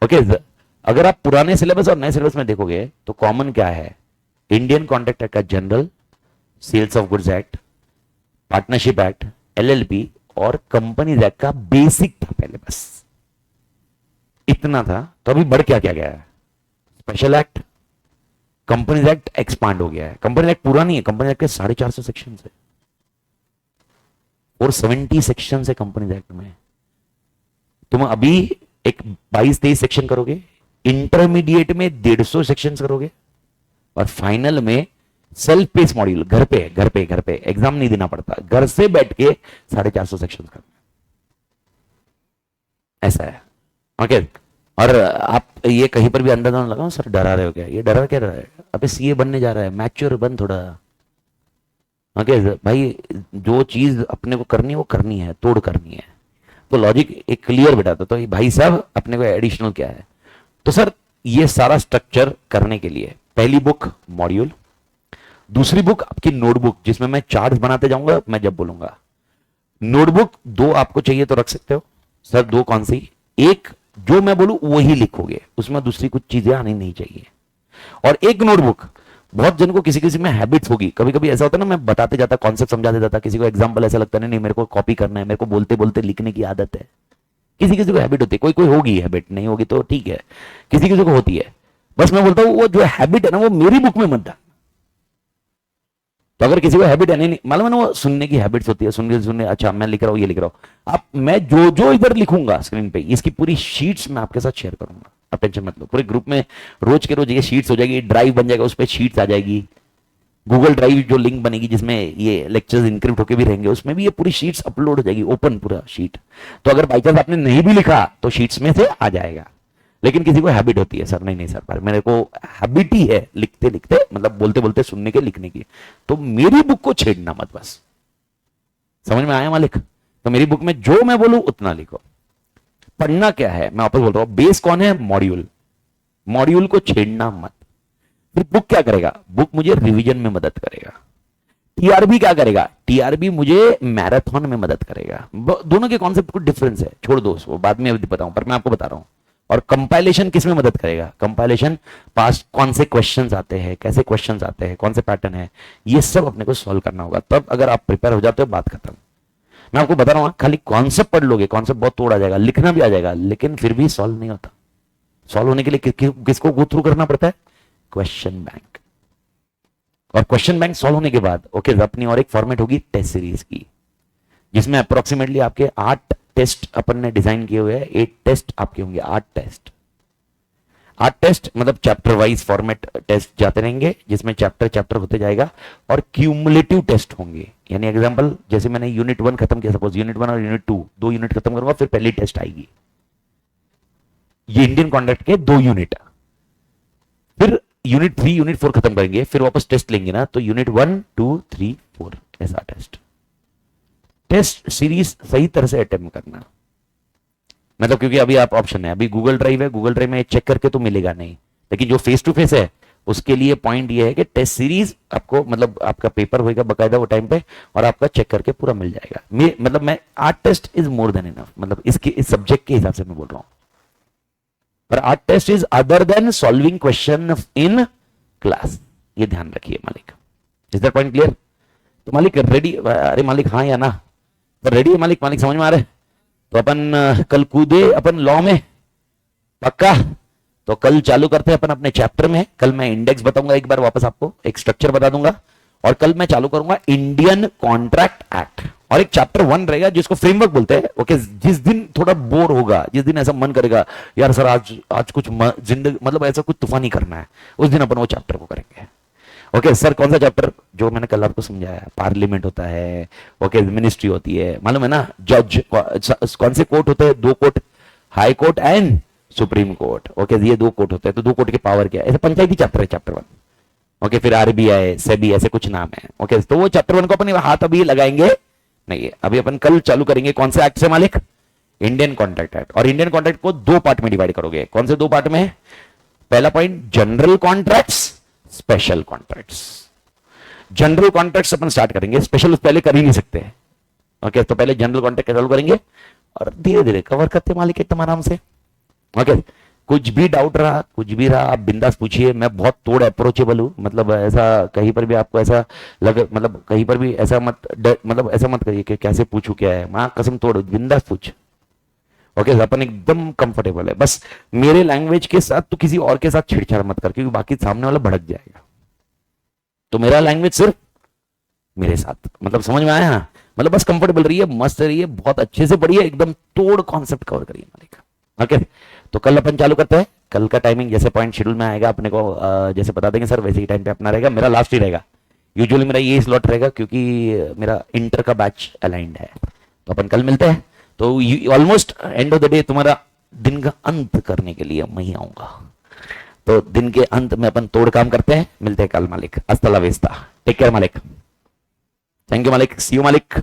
Speaker 1: ओके, अगर आप पुराने सिलेबस और नए सिलेबस में देखोगे तो कॉमन क्या है, इंडियन कॉन्ट्रैक्ट एक्ट का general, sales of goods act, partnership act, LLP और कंपनीज एक्ट का बेसिक था पहले, बस इतना था। तो अभी बढ़ क्या क्या गया है, special act, companies act expand हो गया है। कंपनी एक्ट पूरा नहीं है, कंपनी एक्ट के 450 सेक्शन है और 70 सेक्शन है कंपनीज एक्ट में। तुम अभी एक 22-23 सेक्शन करोगे, इंटरमीडिएट में 150 सेक्शन करोगे, और फाइनल में सेल्फ पेस मॉड्यूल, घर पे एग्जाम नहीं देना पड़ता, घर से बैठ के 450 सेक्शन करना, ऐसा है। ओके, और आप ये कहीं पर भी अंदाजा लगाओ, सर डरा रहे हो क्या, ये डरा क्या रहा है, अबे सीए बनने जा रहा है, मैच्योर बन थोड़ा। ओके भाई, जो चीज अपने को करनी है वो करनी है, तोड़ करनी है। तो लॉजिक एक क्लियर बैठा था, तो भाई साहब अपने को एडिशनल क्या है। तो सर ये सारा स्ट्रक्चर करने के लिए पहली बुक मॉड्यूल, दूसरी बुक आपकी नोटबुक, जिसमें मैं चार्ट्स बनाते जाऊंगा मैं जब बोलूंगा। नोटबुक 2 आपको चाहिए तो रख सकते हो। सर 2 कौन सी, एक जो मैं बोलूं वही लिखोगे, उसमें दूसरी कुछ चीजें आनी नहीं चाहिए। और एक नोटबुक, बहुत जन को किसी में हैबिट्स होगी, कभी कभी ऐसा होता है ना, मैं बताते जाता, कॉन्सेप्ट समझाते जाता, किसी को एग्जांपल ऐसा लगता है नहीं मेरे को कॉपी करना है, मेरे को बोलते बोलते लिखने की आदत है। किसी को हैबिट होती है, कोई होगी हैबिट, नहीं होगी तो ठीक है, किसी को होती है। बस मैं बोलता हूं वो जो हैबिट है ना, वो मेरी बुक में मत डाल। तो अगर किसी को हैबिट है नहीं मालूम है ना, वो सुनने की हैबिट्स होती है, सुनने अच्छा मैं लिख रहा हूं, ये लिख रहा हूं, आप मैं जो जो इधर लिखूंगा स्क्रीन पे, इसकी पूरी शीट्स मैं आपके साथ शेयर करूंगा, आप टेंशन मत लो। पूरे ग्रुप में रोज के रोज ये शीट्स हो जाएगी, ड्राइव बन जाएगा, उस पर शीट्स आ जाएगी, गूगल ड्राइव जो लिंक बनेगी जिसमें ये लेक्चर्स इनक्रिप्ट होकर भी रहेंगे, उसमें भी ये पूरी शीट्स अपलोड हो जाएगी, ओपन पूरा शीट। तो अगर बाई चांस आपने नहीं भी लिखा तो शीट्स में से आ जाएगा। लेकिन किसी को हैबिट होती है सर, नहीं नहीं सर मेरे को हैबिट ही है लिखते लिखते, मतलब बोलते बोलते सुनने के, लिखने की, तो मेरी बुक को छेड़ना मत बस। समझ में आया मालिक? तो मेरी बुक में जो मैं बोलूं उतना लिखो। पढ़ना क्या है, मैं वापस बोल रहा हूं, बेस कौन है? मॉड्यूल। मॉड्यूल को छेड़ना मत। फिर बुक क्या करेगा? बुक मुझे रिवीजन में मदद करेगा। टीआरबी क्या करेगा? टीआरबी मुझे मैराथन में मदद करेगा। दोनों के कॉन्सेप्ट कुछ डिफरेंस है, छोड़ दो उसको, बाद में बताऊं, पर मैं आपको बता रहा हूं। और कंपाइलेशन किस में मदद करेगा? कंपाइलेशन पास्ट कौन से क्वेश्चंस आते हैं, कैसे क्वेश्चंस आते हैं, कौन से पैटर्न है, ये सब अपने को सॉल्व करना होगा। तब अगर आप प्रिपेयर हो जाते हो, बात खत्म। मैं आपको बता रहा हूं, खाली कॉन्सेप्ट पढ़ लोगे, कॉन्सेप्ट बहुत तोड़ आ जाएगा, लिखना भी आ जाएगा, लेकिन फिर भी सॉल्व नहीं होता। सॉल्व होने के लिए किसको गो थ्रू करना पड़ता है? Question bank. और क्वेश्चन बैंक सॉल्व होने के बाद ओके, अपनी और एक फॉर्मेट होगी टेस्ट सीरीज की, जिसमें अप्रोक्सीमेटली आपके 8 टेस्ट अपन ने डिजाइन किए हुए हैं। 8 टेस्ट आपके होंगे, 8 टेस्ट। 8 टेस्ट मतलब चैप्टर वाइज फॉर्मेट टेस्ट जाते रहेंगे, जिसमें चैप्टर चैप्टर होते जाएगा, और क्यूमुलेटिव टेस्ट होंगे। यानी एग्जांपल, जैसे मैंने यूनिट 1 खत्म किया, सपोज यूनिट 1 और यूनिट 2 दो यूनिट खत्म करूंगा, फिर पहली टेस्ट आएगी, ये इंडियन कॉन्डक्ट के 2 यूनिट। फिर यूनिट 3 यूनिट 4 खत्म करेंगे, फिर वापस टेस्ट लेंगे ना, तो यूनिट 1 2 3 4 ऐसा टेस्ट। टेस्ट सीरीज सही तरह से अटेम्प्ट करना, मतलब क्योंकि अभी आप ऑप्शन है, अभी गूगल ड्राइव है, गूगल ड्राइव में चेक करके तो मिलेगा नहीं, लेकिन जो फेस टू फेस है उसके लिए पॉइंट ये है कि टेस्ट सीरीज आपको, मतलब आपका पेपर होगा बकायदा वो टाइम पे, और आपका चेक करके पूरा मिल जाएगा। मतलब मैं 8 test is more than enough, मतलब इसके इस सब्जेक्ट के हिसाब से मैं बोल रहा हूं। पर 8 test is other than solving question in class, ये ध्यान रखिए मालिक। Is that point clear? तो मालिक रेडी? अरे मालिक हाँ या ना? तो रेडी है मालिक? मालिक समझ में आ रहा है? तो अपन कल कूदे अपन लॉ में, पक्का? तो कल चालू करते हैं अपन अपने चैप्टर में। कल मैं इंडेक्स बताऊंगा एक बार वापस आपको, एक स्ट्रक्चर बता दूंगा, और कल मैं चालू करूंगा इंडियन कॉन्ट्रैक्ट एक्ट, और एक चैप्टर 1 रहेगा जिसको फ्रेमवर्क बोलते हैं। ओके, जिस दिन थोड़ा बोर होगा, जिस दिन ऐसा मन करेगा यार सर आज कुछ जिंदगी, मतलब ऐसा कुछ तूफानी करना है, उस दिन अपन वो चैप्टर को करेंगे। ओके सर, कौन सा चैप्टर? जो मैंने कल आपको समझाया, पार्लियामेंट होता है, ओके मिनिस्ट्री होती है, मालूम है ना, जज कौन से कोर्ट होते हैं? 2 court, high court and supreme court. Okay, ये 2 कोर्ट होते हैं, तो 2 कोर्ट के पावर क्या है? ऐसे पंचायती चैप्टर है चैप्टर 1। ओके, फिर आरबीआई, सेबी, ऐसे कुछ नाम है। ओके, तो वो चैप्टर 1 को अपन हाथ अभी लगाएंगे नहीं, अभी अपन कल चालू करेंगे। कौन से एक्ट से मालिक? Indian contract act. और इंडियन कॉन्ट्रैक्ट को 2 पार्ट में डिवाइड करोगे। कौन से 2 पार्ट में? पहला point general contracts, special contracts. General contracts अपन स्टार्ट करेंगे, स्पेशल पहले कर ही नहीं सकते। ओके, तो पहले जनरल कॉन्ट्रैक्ट चालू करेंगे और धीरे धीरे कवर करते मालिक एकदम आराम से। ओके, कुछ भी डाउट रहा, कुछ भी रहा, आप बिंदास पूछिए, मैं बहुत तोड़ अप्रोचेबल हूं, मतलब ऐसा कहीं पर भी आपको ऐसा लगे, मतलब कहीं पर भी ऐसा मत मतलब ऐसा मत करिए कि कैसे पूछूं क्या है, मां कसम तोड़, बिंदास पूछ। ओके, अपन एकदम कंफर्टेबल है, बस मेरे लैंग्वेज के साथ तो किसी और के साथ छेड़छाड़ मत कर, क्योंकि बाकी सामने वाला भड़क जाएगा। तो मेरा लैंग्वेज सिर्फ मेरे साथ, मतलब समझ में आया ना? मतलब बस कंफर्टेबल रहिए, मस्त रहिए, बहुत अच्छे से पढ़िए, एकदम तोड़ कॉन्सेप्ट कवर करिए मालिक। ओके, तो कल अपन चालू करते हैं। कल का टाइमिंग जैसे पॉइंट शेड्यूल में आएगा अपने को, जैसे बता देंगे सर, वैसे ही टाइम पे अपना रहेगा। मेरा लास्ट ही रहेगा, यूजुअली मेरा ये स्लॉट रहेगा, क्योंकि मेरा इंटर का बैच अलाइंड है। तो अपन कल मिलते हैं। तो almost end of the day तुम्हारा दिन का अंत करने के लिए मैं ही आऊंगा, तो दिन के अंत में अपन तोड़ काम करते हैं। मिलते हैं कल मालिक। अस्ता ला विस्ता, टेक केयर मालिक। थैंक यू मालिक, सी यू मालिक।